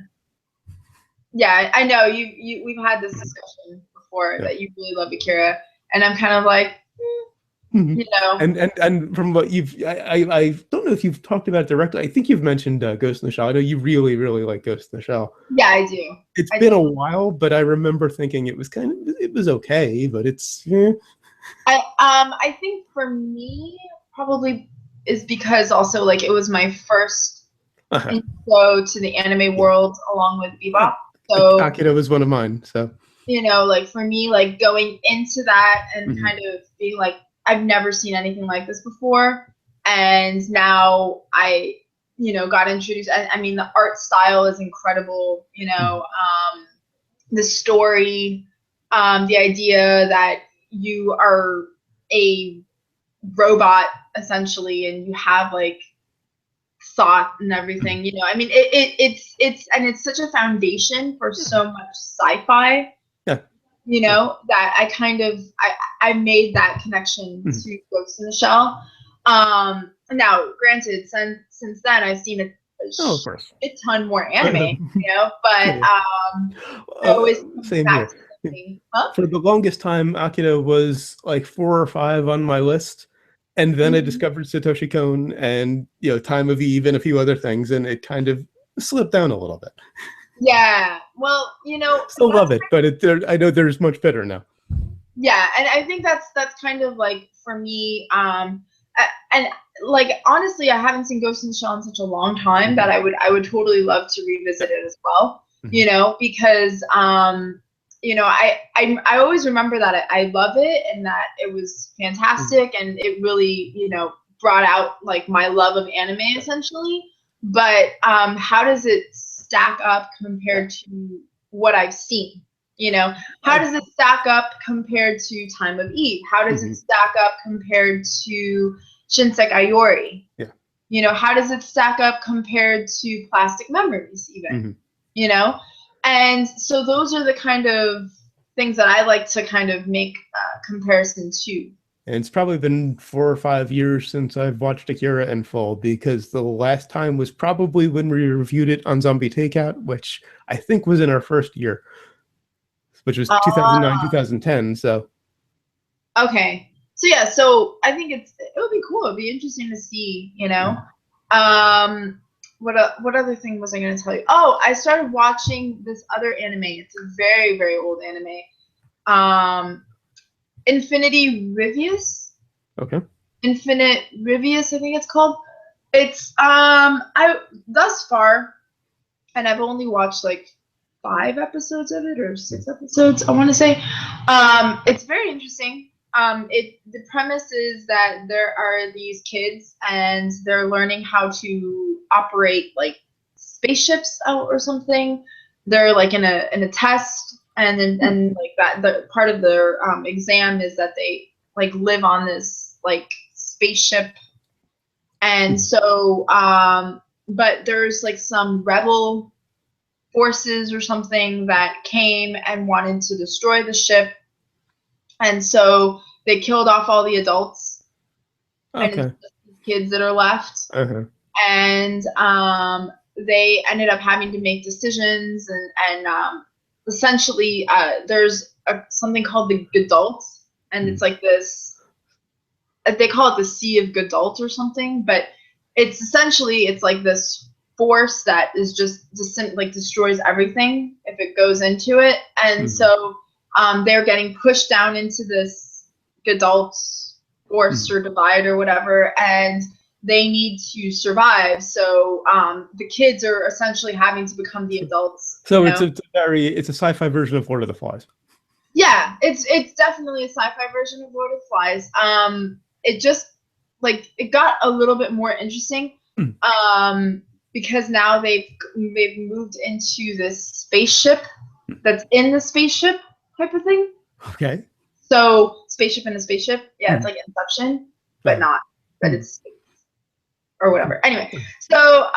Yeah, I know we've had this discussion before that you really love Akira, and I'm kind of like, you know. And from what I don't know if you've talked about it directly. I think you've mentioned Ghost in the Shell. I know you really, really like Ghost in the Shell. Yeah, I do. It's been a while, but I remember thinking it was okay, but it's. I think for me probably is because also like it was my first intro to the anime world along with Bebop. So Akira was one of mine. So you know, like for me, like going into that and kind of being like, I've never seen anything like this before, and now I got introduced. I mean, the art style is incredible. The story, the idea that you are a robot essentially, and you have like thought and everything. I mean, it's such a foundation for so much sci-fi. Yeah. That I made that connection to Ghost in the Shell. Now, granted, since then I've seen of course, a ton more anime, but I always come same back here. to something. Huh? For the longest time, Akira was like 4 or 5 on my list, and then I discovered Satoshi Kon and Time of Eve and a few other things, and it kind of slipped down a little bit. Yeah, well, still love it, but I know there's much better now. Yeah, and I think that's kind of like for me, and like honestly, I haven't seen Ghost in the Shell in such a long time that I would totally love to revisit it as well. Because I always remember that I love it and that it was fantastic and it really brought out like my love of anime essentially. But how does it stack up compared to what I've seen? How does it stack up compared to Time of Eve? How does it stack up compared to Shinseki Ayori? Yeah. How does it stack up compared to Plastic Memories even? And so those are the kind of things that I like to kind of make comparison to. And it's probably been 4 or 5 years since I've watched Akira in full, because the last time was probably when we reviewed it on Zombie Takeout, which I think was in our first year, which was 2009, 2010. So. Okay. So yeah, so I think it would be cool. It'd be interesting to see, What other thing was I going to tell you? Oh, I started watching this other anime. It's a very, very old anime. Infinity Rivius. Okay. Infinite Rivius, I think it's called. It's I thus far, and I've only watched like 5 episodes of it or 6 episodes, I want to say. It's very interesting. The premise is that there are these kids and they're learning how to operate like spaceships out or something. They're like in a test, and then like that the part of their exam is that they like live on this like spaceship, and so but there's like some rebel forces or something that came and wanted to destroy the ship. And so they killed off all the adults, and it's just the kids that are left. And they ended up having to make decisions, and essentially there's something called the Gadult, and it's like this. They call it the Sea of Gadult or something, but it's essentially it's like this force that is just like destroys everything if it goes into it, and so. They're getting pushed down into this Gadult force or divide or whatever, and they need to survive. So the kids are essentially having to become the adults. So it's a sci-fi version of Lord of the Flies. Yeah, it's definitely a sci-fi version of Lord of the Flies. It just like it got a little bit more interesting because now they've moved into this spaceship that's in the spaceship. Type of thing. Okay. So spaceship in a spaceship. Yeah, it's like Inception, but not. But it's or whatever. Anyway, so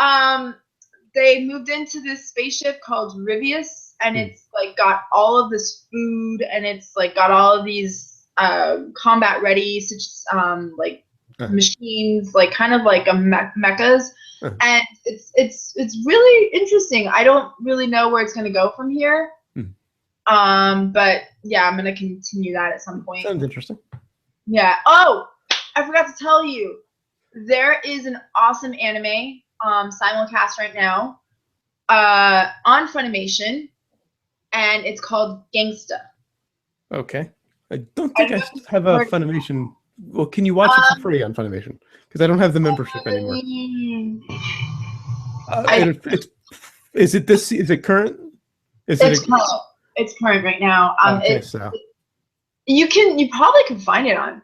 they moved into this spaceship called Rivius, and it's like got all of this food, and it's like got all of these combat ready, such like machines, like kind of like a mechas, and it's really interesting. I don't really know where it's gonna go from here. But yeah, I'm gonna continue that at some point. Sounds interesting. Yeah. Oh, I forgot to tell you, there is an awesome anime simulcast right now on Funimation, and it's called Gangsta. Okay. I don't think I have a Funimation. Well, can you watch it for free on Funimation? Because I don't have the membership anymore. Is it current? It's current right now. Okay, so You probably can find it on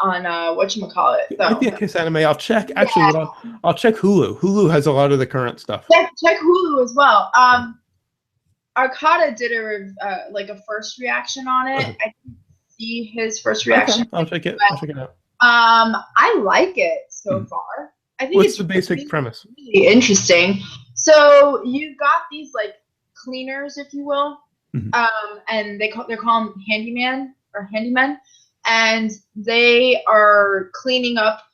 whatchamacallit, Might be though. a Kiss anime. I'll check. Actually, I'll check Hulu. Hulu has a lot of the current stuff. Check Hulu as well. Arcada did a first reaction on it. I didn't see his first reaction. Okay, I'll check it. I'll check it out. I like it so far. I think What's it's the basic really, premise? really interesting. So you got these like cleaners, if you will, and they're called handyman or handymen, and they are cleaning up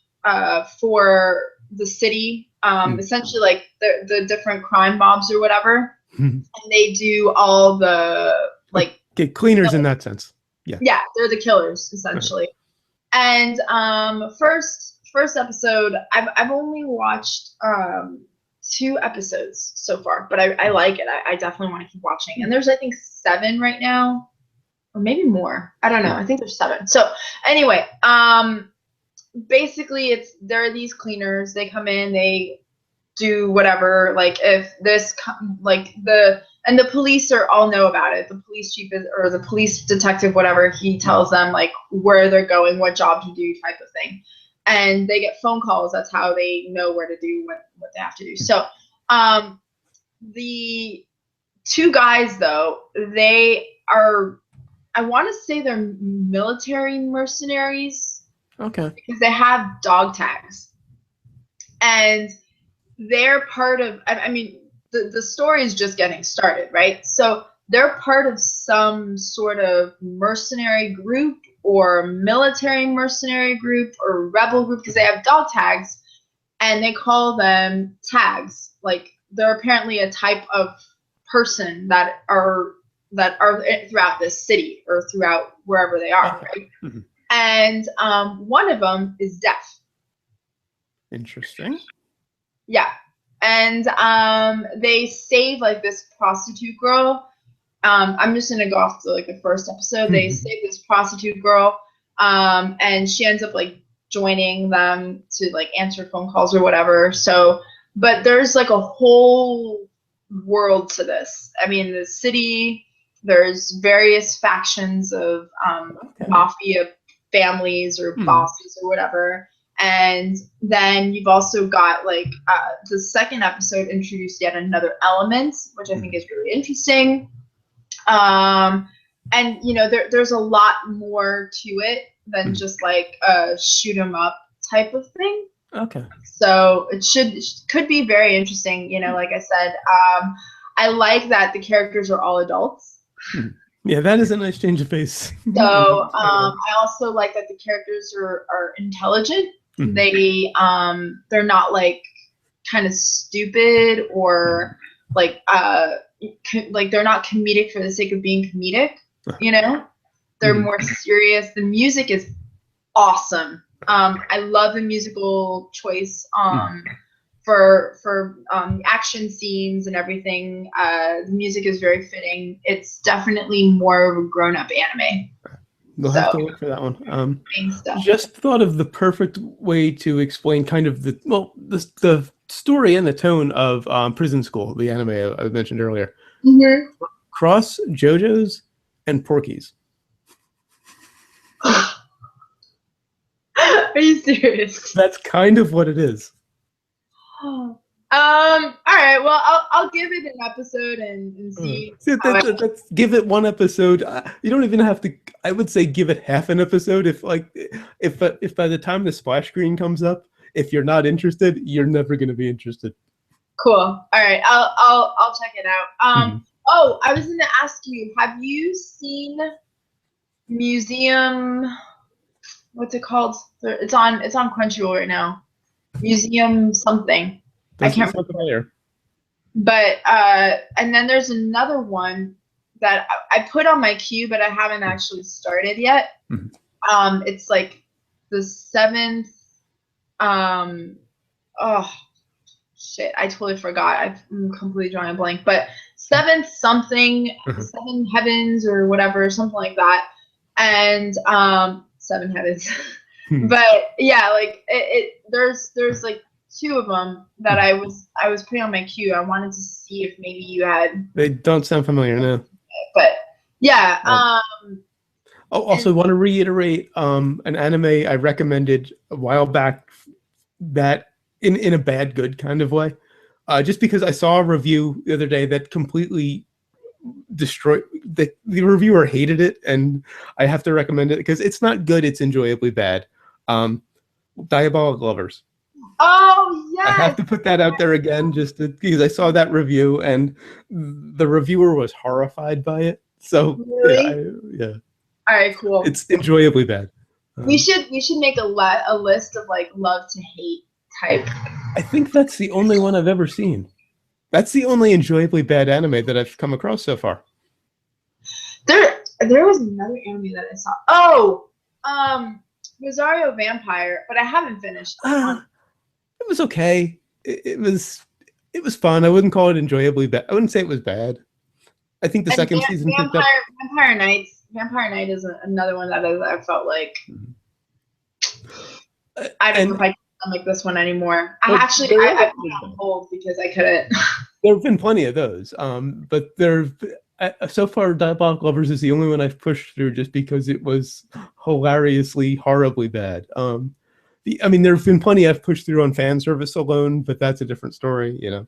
for the city, essentially like the different crime mobs or whatever, and they do all the like cleaners in that sense. Yeah, they're the killers essentially. And first episode, I've only watched 2 episodes so far, but I like it. I definitely want to keep watching. And there's I think 7 right now, or maybe more. I don't know. I think there's 7. So anyway, basically there are these cleaners. They come in, they do whatever. Like if this and the police all know about it. The police chief or the police detective, whatever, he tells them like where they're going, what job to do, type of thing. And they get phone calls. That's how they know where to do what they have to do. So the 2 guys, though, they are, I want to say they're military mercenaries. Okay. Because they have dog tags. And they're part of, I mean, the story is just getting started, right? So they're part of some sort of mercenary group or military mercenary group or rebel group because they have dog tags, and they call them tags. Like they're apparently a type of person that are throughout this city or throughout wherever they are, right? And one of them is deaf. Interesting. Yeah. And they save like this prostitute girl. I'm just gonna go off to like the first episode. They save this prostitute girl, and she ends up like joining them to like answer phone calls or whatever. So, but there's like a whole world to this. I mean, the city, there's various factions of mafia families or bosses or whatever. And then you've also got like the second episode introduced yet another element, which I think is really interesting. And you know, there's a lot more to it than just like a shoot 'em up type of thing. Okay. So it could be very interesting. You know, like I said, I like that the characters are all adults. Yeah, that is a nice change of pace. So I also like that the characters are intelligent. They're not like kind of stupid or like they're not comedic for the sake of being comedic. You know, they're more serious. The music is awesome. I love the musical choice for action scenes and everything. The music is very fitting. It's definitely more of a grown-up anime. We'll have to look for that one. Just thought of the perfect way to explain kind of the story and the tone of Prison School, the anime I mentioned earlier. Cross JoJo's and Porky's. Are you serious? That's kind of what it is. All right. Well, I'll give it an episode and see. Let's give it 1 episode. You don't even have to. I would say give it half an episode. If by the time the splash screen comes up, if you're not interested, you're never going to be interested. Cool. All right. I'll check it out. Oh, I was going to ask you. Have you seen Museum? What's it called? It's on Crunchyroll right now. Museum something. I can't remember. But and then there's another one that I put on my queue, but I haven't actually started yet. It's like the 7th. Oh shit! I totally forgot. I'm completely drawing a blank. But 7th something, 7 heavens or whatever, something like that. And 7 heavens. But yeah, like there's like 2 of them that I was putting on my queue. I wanted to see if maybe you had. They don't sound familiar, no. But yeah. Oh, also want to reiterate an anime I recommended a while back that in a bad good kind of way. Just because I saw a review the other day that completely destroyed the reviewer hated it, and I have to recommend it because it's not good, it's enjoyably bad. Diabolic Lovers. Oh I have yes. to put that out there again because I saw that review and the reviewer was horrified by it. So Really? yeah, All right, cool. it's enjoyably bad. We should make a list of like love to hate type. I think that's the only one I've ever seen. That's the only enjoyably bad anime that I've come across so far. There was another anime that I saw. Oh, Rosario Vampire, but I haven't finished. It was okay. It was fun. I wouldn't call it enjoyably bad. I wouldn't say it was bad. I think the And second season picked up. Vampire Nights. Vampire Night is another one that I felt like I don't know if I can stomach this one anymore. I put it on hold because I couldn't. There have been plenty of those, but so far Diabolic Lovers is the only one I've pushed through just because it was hilariously, horribly bad. I mean, there have been plenty I've pushed through on fan service alone, but that's a different story, you know.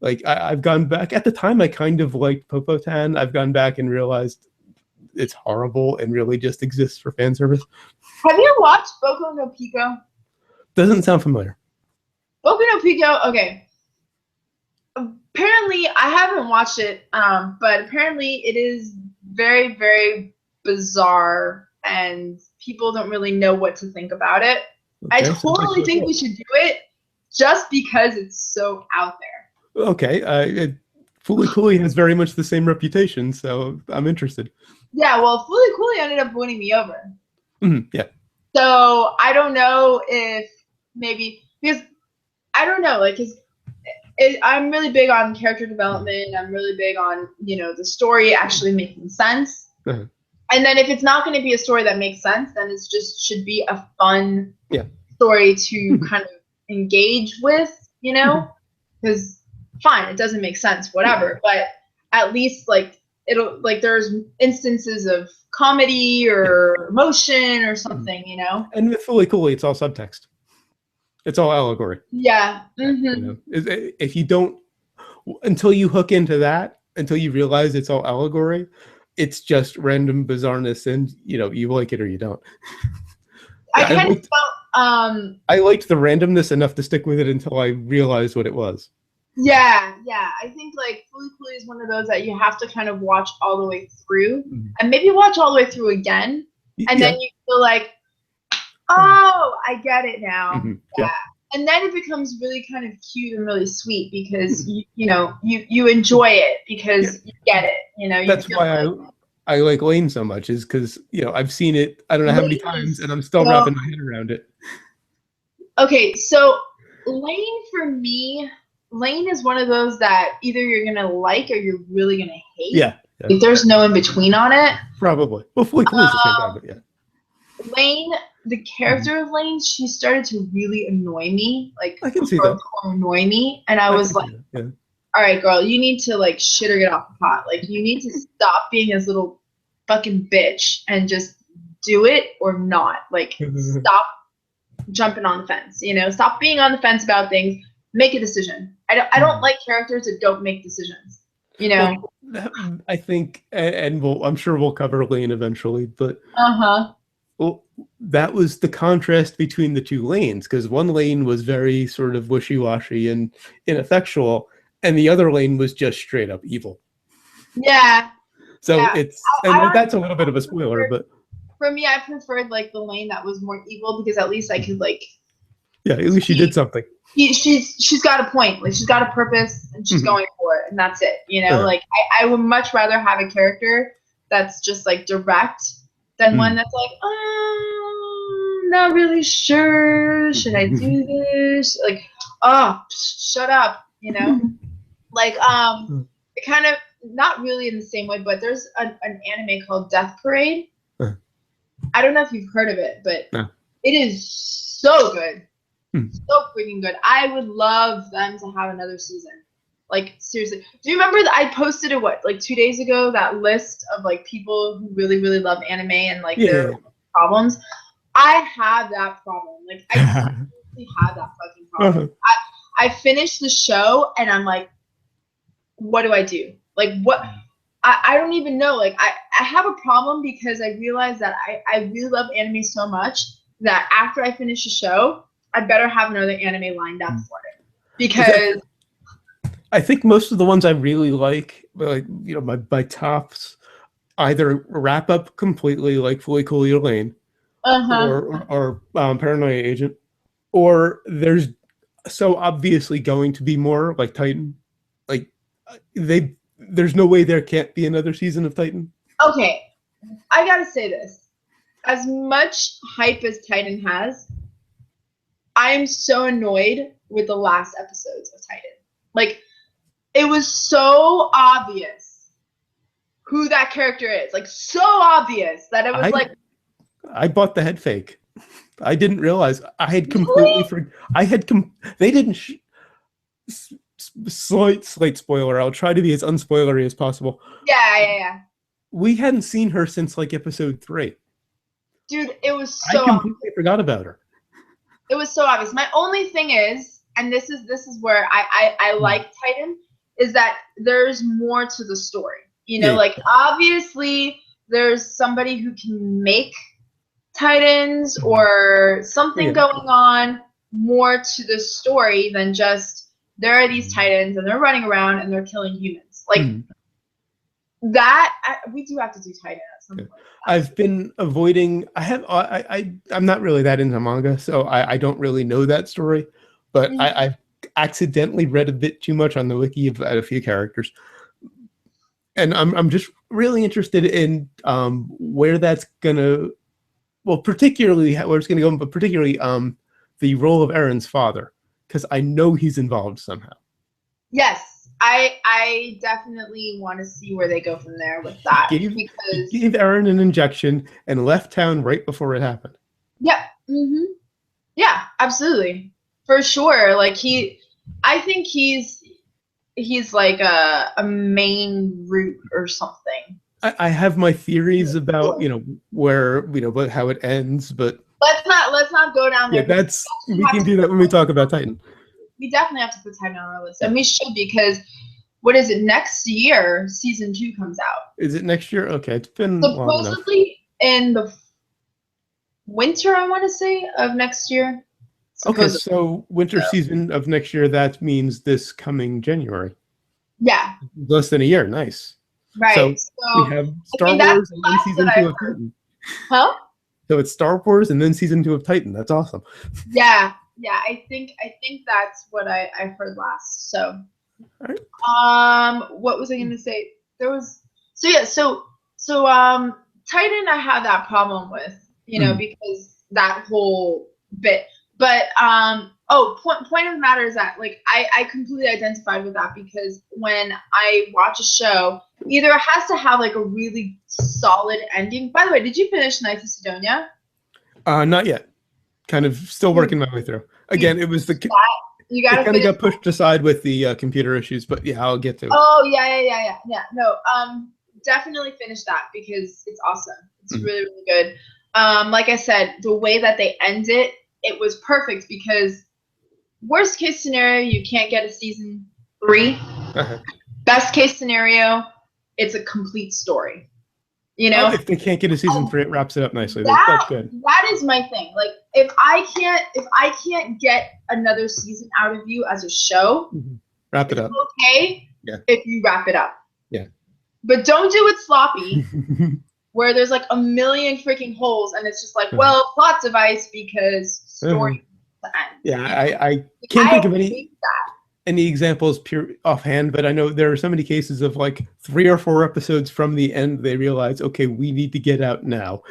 Like I've gone back at the time. I kind of liked Popotan. I've gone back and realized it's horrible and really just exists for fan service. Have you watched Boku no Pico? Doesn't sound familiar. Boku no Pico. Okay. Apparently, I haven't watched it, but apparently it is very, very bizarre, and people don't really know what to think about it. Okay, I totally think we should do it just because it's so out there. Okay, Fooly Cooly has very much the same reputation, so I'm interested. Yeah, well, Fooly Cooly ended up winning me over. Yeah. So I don't know if maybe because I don't know, like, I'm really big on character development. I'm really big on the story actually making sense. Uh-huh. And then if it's not going to be a story that makes sense, then it's just should be a fun story to kind of engage with, because fine, it doesn't make sense, whatever, but at least like there's instances of comedy or emotion or something, And with Fooly Cooly, it's all subtext. It's all allegory. Yeah. Mm-hmm. If you don't, until you hook into that, until you realize it's all allegory, it's just random bizarreness, and you like it or you don't. I liked the randomness enough to stick with it until I realized what it was. Yeah. I think like Fooly Cooly is one of those that you have to kind of watch all the way through, and maybe watch all the way through again, and then you feel like, oh, I get it now. Mm-hmm. Yeah. And then it becomes really kind of cute and really sweet because you enjoy it because you get it. That's why I like Lane so much, is because I've seen it I don't know how many times and I'm still wrapping my head around it. Okay, so Lane for me, Lane is one of those that either you're gonna like or you're really gonna hate. Yeah. Like, there's no in between on it. Probably. Well, Fooly Cooly's the same guy, but yeah. Lane, the character of Lane, she started to really annoy me. Like, I can see that. Annoy me, and I was like, all right, girl, you need to like shit or get off the pot. Like, you need to stop being this little fucking bitch and just do it or not. Like, stop jumping on the fence. Stop being on the fence about things. Make a decision. I don't like characters that don't make decisions. Well, I think, and I'm sure we'll cover Lane eventually, but well, that was the contrast between the two lanes, because one lane was very sort of wishy-washy and ineffectual, and the other lane was just straight up evil. Yeah. So that's a little bit of a spoiler, but for me, I preferred like the lane that was more evil because at least I could like. Yeah, at least she did something. She's got a point. Like, she's got a purpose and she's going for it, and that's it. Like I would much rather have a character that's just like direct than one that's like, not really sure. Should I do this? Like, oh, shut up. Like it kind of not really in the same way, but there's an anime called Death Parade. I don't know if you've heard of it, but it is so good. So freaking good. I would love them to have another season. Like seriously, do you remember that I posted it like 2 days ago? That list of like people who really really love anime and like their problems. I have that problem. Like I seriously have that fucking problem. I finished the show and I'm like, what do I do? Like what? I don't even know. Like I have a problem because I realize that I really love anime so much that after I finish the show, I better have another anime lined up for it because. I think most of the ones I really like my tops, either wrap up completely, like Fully Cooley Lane, or Paranoia Agent, or there's so obviously going to be more like Titan. Like there's no way there can't be another season of Titan. Okay, I gotta say this. As much hype as Titan has, I am so annoyed with the last episodes of Titan. Like, it was so obvious who that character is. Like, so obvious that it was I bought the head fake. I didn't realize. I had completely they didn't. Slight spoiler. I'll try to be as unspoilery as possible. Yeah. We hadn't seen her since like episode 3. Dude, it was so. I completely forgot about her. It was so obvious. My only thing is, and this is where I like Titan, is that there's more to the story. You know, like obviously there's somebody who can make Titans or something going on more to the story than just there are these Titans and they're running around and they're killing humans. Like that, we do have to do Titan at some point. I've been avoiding. I'm not really that into manga, so I don't really know that story. But I've accidentally read a bit too much on the wiki about a few characters, and I'm just really interested in where that's gonna. Well, particularly where it's gonna go, but particularly the role of Aaron's father, because I know he's involved somehow. Yes. I definitely want to see where they go from there with that. He gave Aaron an injection and left town right before it happened. Yep. Yeah, absolutely. For sure. Like I think he's like a main root or something. I have my theories about, where, but how it ends, but let's not go down there. Yeah, we can do that when we talk about Titan. We definitely have to put Titan on our list, and we should, because what is it? Next year, season 2 comes out. Is it next year? Okay, it's been supposedly in the winter, I want to say, of next year. Supposedly. Okay, so winter season of next year. That means this coming January. Yeah. Less than a year. Nice. Right. So we have Star Wars and then season 2 of Titan. Huh? So it's Star Wars and then season 2 of Titan. That's awesome. Yeah. I think that's what I heard last. So, what was I going to say? There was so Titan. I have that problem with, because that whole bit. But point of the matter is that like I completely identified with that, because when I watch a show, either it has to have like a really solid ending. By the way, did you finish Knights of Sidonia? Not yet. Kind of still working my way through. Again, it was you got it kind of got pushed aside with the computer issues, but yeah, I'll get to it. Oh yeah. No, definitely finish that because it's awesome. It's really, really good. Like I said, the way that they end it was perfect, because worst case scenario, you can't get a season 3. Best case scenario, it's a complete story. If they can't get a season 3, it wraps it up nicely. That's good. That is my thing. Like if I can't get another season out of you as a show, wrap it up. Okay. Yeah. If you wrap it up. Yeah. But don't do it sloppy, where there's like a million freaking holes, and it's just like, well, plot device because story. Yeah, I can't think of any examples pure offhand, but I know there are so many cases of like 3 or 4 episodes from the end, they realize, okay, we need to get out now.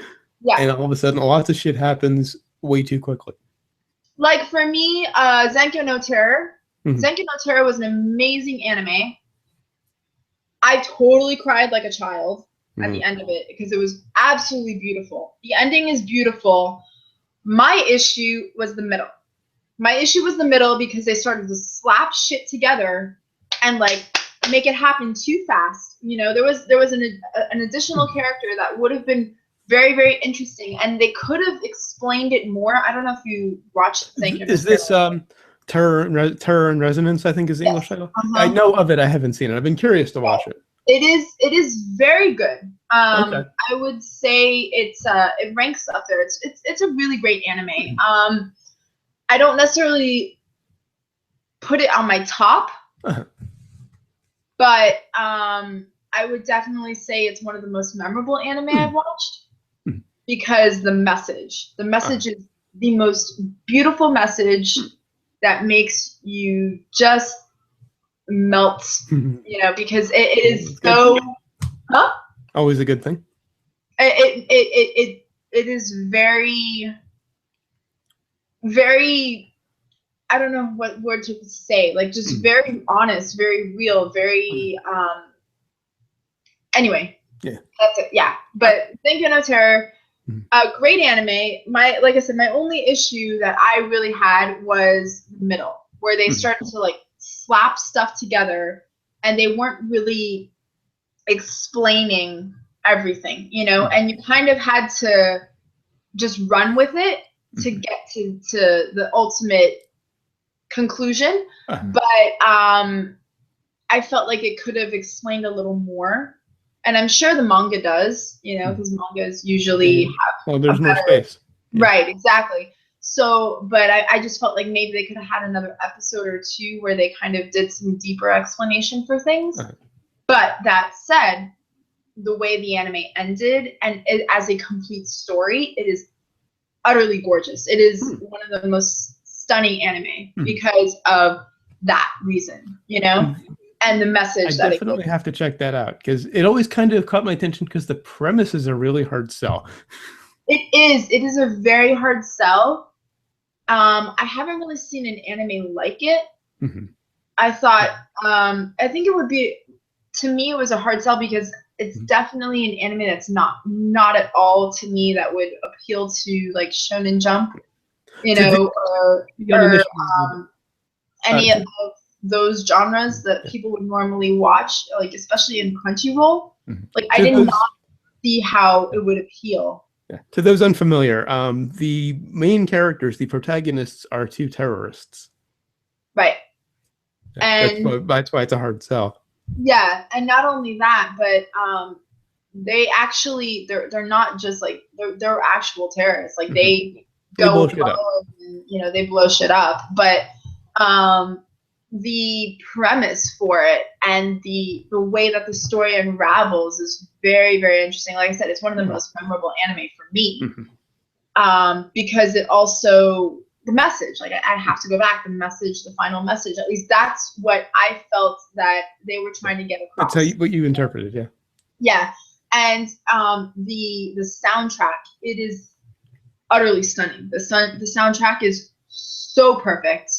Yeah. And all of a sudden, lots of shit happens way too quickly. Like for me, Zenkyo no Terror. Zenkyo no Terror was an amazing anime. I totally cried like a child at the end of it because it was absolutely beautiful. The ending is beautiful. My issue was the middle. Because they started to slap shit together and like make it happen too fast. You know, there was an additional character that would have been very, very interesting, and they could have explained it more. I don't know if you watched Thank You. Is this Terror and Resonance, I think is the English title? I know of it. I haven't seen it. I've been curious to watch it. It is very good. Okay. I would say it ranks up there. It's a really great anime. I don't necessarily put it on my top, but I would definitely say it's one of the most memorable anime I've watched because the message is the most beautiful message that makes you just melt, you know, because it is so. Huh? Always a good thing. It is very, very. I don't know what word to say. Like just very honest, very real, very. Anyway. Yeah. That's it. Yeah, but Thank You No Terror. Great anime. Like I said, my only issue that I really had was the middle, where they started to like slap stuff together, and they weren't really explaining everything, you know, and you kind of had to just run with it to get to the ultimate conclusion. But I felt like it could have explained a little more. And I'm sure the manga does, you know, because mangas usually have. Well, there's more space. Yeah. Right, exactly. So, but I just felt like maybe they could have had another episode or two where they kind of did some deeper explanation for things. But that said, the way the anime ended and as a complete story, it is utterly gorgeous. It is one of the most stunning anime because of that reason, you know? And the message I definitely have to check that out because it always kind of caught my attention because the premise is a really hard sell. It is a very hard sell. I haven't really seen an anime like it. I thought, I think it would be, to me, it was a hard sell because it's definitely an anime that's not at all to me that would appeal to like Shonen Jump, you know, or any of those genres that people would normally watch, like especially in Crunchyroll. Like I did not see how it would appeal. Yeah. To those unfamiliar, the main characters, the protagonists, are two terrorists. Right. And that's why it's a hard sell. Yeah, and not only that, but they actually they're not just like they're actual terrorists. Like they go and, you know, they blow shit up. But the premise for it and the way that the story unravels is very, very interesting. Like I said, it's one of the most memorable anime for me. Because it also the message, like I have to go back, the message, the final message, at least that's what I felt that they were trying to get across. That's what you interpreted, yeah. Yeah. And the soundtrack, it is utterly stunning. The soundtrack is so perfect.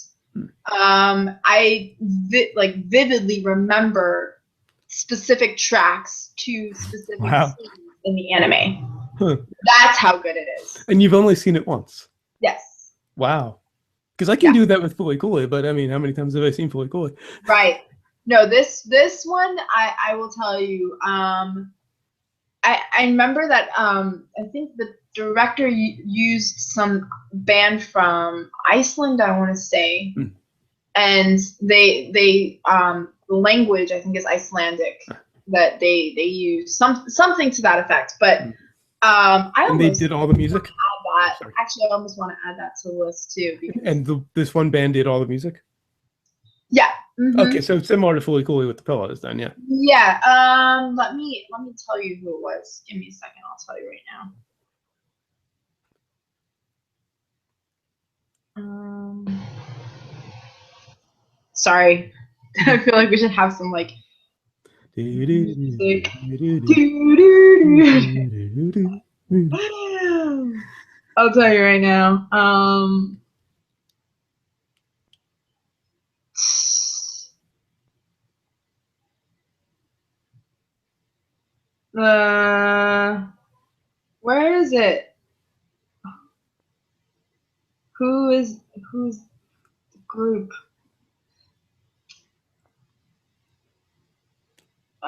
I vividly remember specific tracks to specific scenes in the anime. That's how good it is. And you've only seen it once? Yes. Wow. Because I can do that with Fully Cooley, but I mean, how many times have I seen Fully Cooley? Right. No, this one, I will tell you, I remember that I think the director used some band from Iceland, I want to say, and they the language, I think, is Icelandic that they use something to that effect. But and they did all the music. Actually, I almost want to add that to the list too. And this one band did all the music. Yeah. Okay, so similar to Fully Cooley with the Pillows, then, yeah. Yeah. Let me tell you who it was. Give me a second. I'll tell you right now. Sorry. I feel like we should have some like music. I'll tell you right now. Where is it? Who's the group?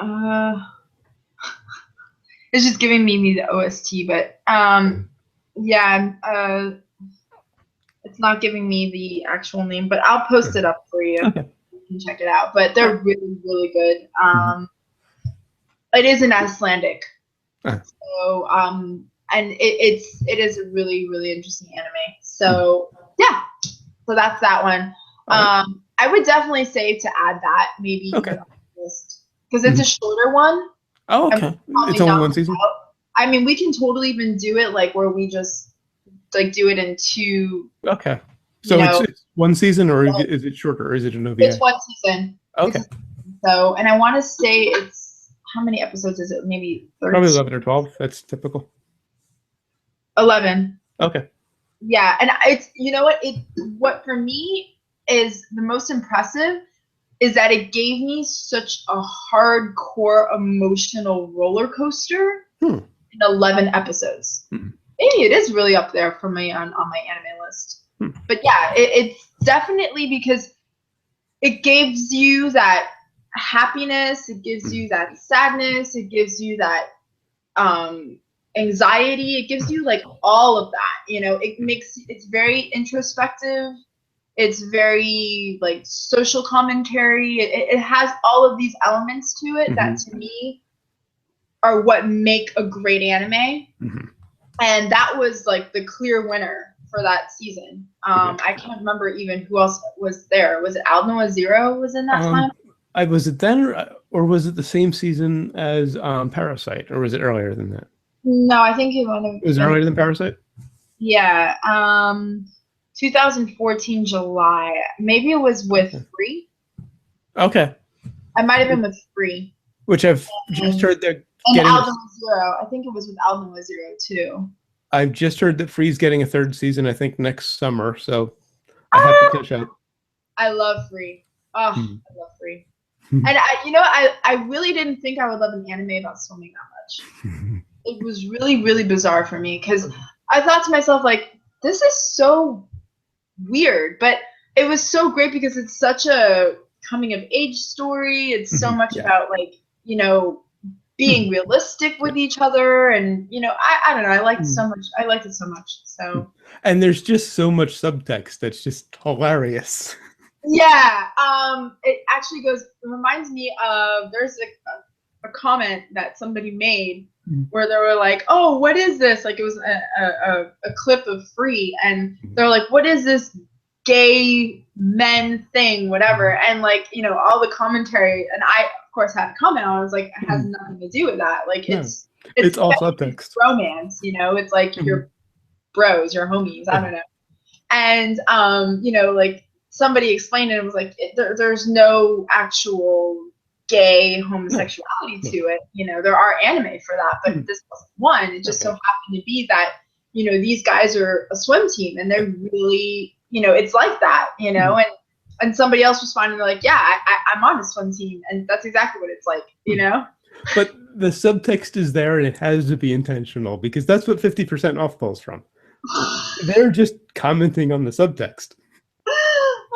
Uh, it's just giving me the OST, but yeah, it's not giving me the actual name, but I'll post it up for you. Okay. You can check it out. But they're really, really good. It is an Icelandic. So and it is a really, really interesting anime. So yeah. So that's that one. I would definitely say to add that maybe even on the list. Because it's a shorter one. Oh, okay. It's only one season? I mean, we can totally even do it like where we just like do it in 2. Okay. So it's one season, or is it shorter, or is it an OVA? It's one season. Okay. So, and I want to say it's, how many episodes is it? Maybe 13? Probably 11 or 12. That's typical. 11. Okay. Yeah, and it's, you know what for me is the most impressive is that it gave me such a hardcore emotional roller coaster in 11 episodes. Maybe it is really up there for me on my anime list. But yeah, it's definitely because it gives you that happiness, it gives you that sadness, it gives you that anxiety, it gives you like all of that, you know. It's very introspective, it's very like social commentary, it has all of these elements to it that to me are what make a great anime. And that was like the clear winner for that season. I can't remember even who else was there. Was it Aldnoah Zero was in that time? Was it then, or was it the same season as Parasite, or was it earlier than that? No, I think it was earlier than Parasite. Yeah, 2014 July. Maybe it was with Free. Okay. I might have been with Free. Which I've just heard they're getting. And Aldnoah Zero. I think it was with Aldnoah Zero too. I've just heard that Free's getting a 3rd season, I think, next summer, so I have to catch up. I love Free. Oh, I love Free. And I really didn't think I would love an anime about swimming that much. It was really, really bizarre for me because I thought to myself, like, this is so weird, but it was so great because it's such a coming of age story. It's so much about, like, you know, being realistic with each other, and you know, I don't know, I liked it so much. So, and there's just so much subtext that's just hilarious. Yeah, it actually reminds me of, there's a comment that somebody made where they were like, oh, what is this? Like, it was a clip of Free, and they're like, what is this gay men thing, whatever? And like, you know, all the commentary, and I of course had a comment on it. I was like, it has nothing to do with that. Like, it's all subtext. Romance, you know, it's like your bros, your homies, I don't know. And you know, like, somebody explained it, and was like, there's no actual gay homosexuality to it. You know, there are anime for that, but this wasn't one. It just so happened to be that, you know, these guys are a swim team, and they're really, you know, it's like that, you know. And somebody else responded, they're like, yeah, I'm on a swim team, and that's exactly what it's like, you know. But the subtext is there, and it has to be intentional, because that's what 50% off pulls from. They're just commenting on the subtext.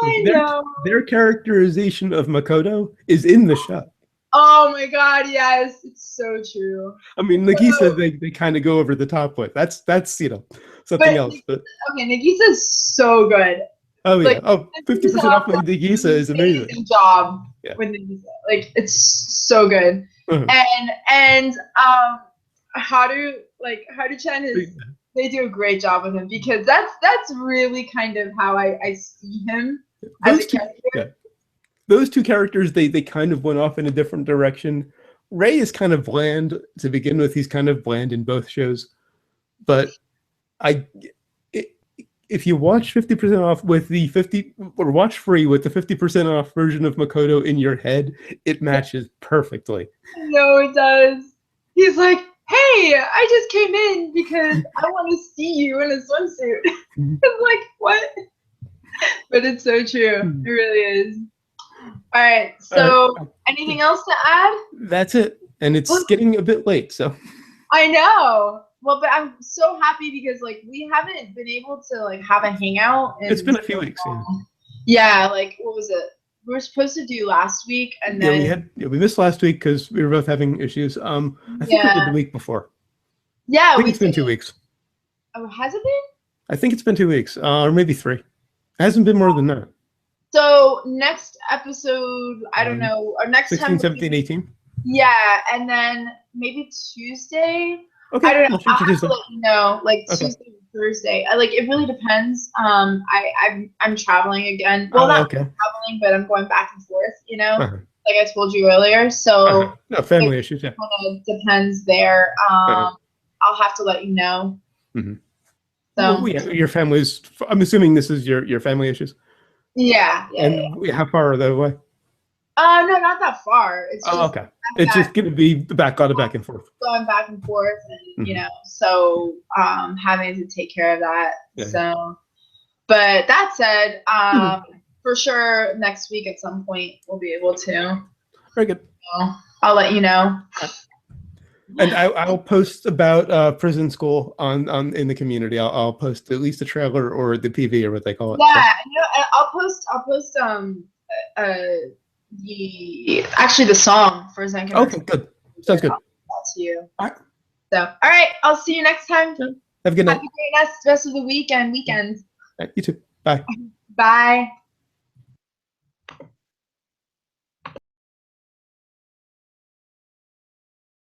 I know. Their characterization of Makoto is in the show. Oh my god, yes, it's so true. I mean, Nagisa, they kind of go over the top with. That's you know, something else. But okay, Nagisa's so good. Oh yeah, like, 50% off with Nagisa is amazing. Job with Nagisa, like, it's so good. And Haru-chan is. They do a great job with him, because that's really kind of how I see him as a character. Yeah. Those two characters, they kind of went off in a different direction. Ray is kind of bland to begin with. He's kind of bland in both shows. But if you watch 50% off with the watch Free with the 50% off version of Makoto in your head, it matches perfectly. No, it does. He's like, hey, I just came in because I want to see you in a swimsuit. I'm like, what? But it's so true. It really is. All right. So, anything else to add? That's it. And it's getting a bit late, so. I know. Well, but I'm so happy because, like, we haven't been able to, like, have a hangout. It's been a few weeks. Yeah, like, what was it? we were supposed to do last week, and Yeah, then we missed last week because we were both having issues. I think we did the yeah, week before. I yeah, think we it's been did. 2 weeks. Oh, has it been? I think it's been 2 weeks, or maybe 3. It hasn't been more than that. So next episode, I don't know, or next 16, time, 17, 18. yeah, and then maybe Tuesday. Okay, I don't know. we'll shoot I'll for have to Tuesday. let you know, like Okay. Tuesday or Thursday. Like it really depends. I'm traveling again. Well, not Okay. traveling, but I'm going back and forth. Uh-huh. Like I told you earlier. So No, family it issues, yeah. kind of depends there. I'll have to let you know. Mhm. So Well, yeah, your family's. I'm assuming this is your family issues. yeah. And how far are they away? No, not that far. It's just Okay. It's just going to be back and forth. going back and forth, and Mhm. so having to take care of that. Yeah. So, but that said, Mhm. for sure next week at some point we'll be able to. Very good. So I'll let you know. And I'll post about prison school on in the community. I'll post at least the trailer or the PV or what they call it. Yeah, So. I'll post the song for Zen. Okay, good. Sounds good. To you. All right. So, all right, I'll see you next time. Have a good night. Have a great rest of the week and weekend. You too. Bye. Bye.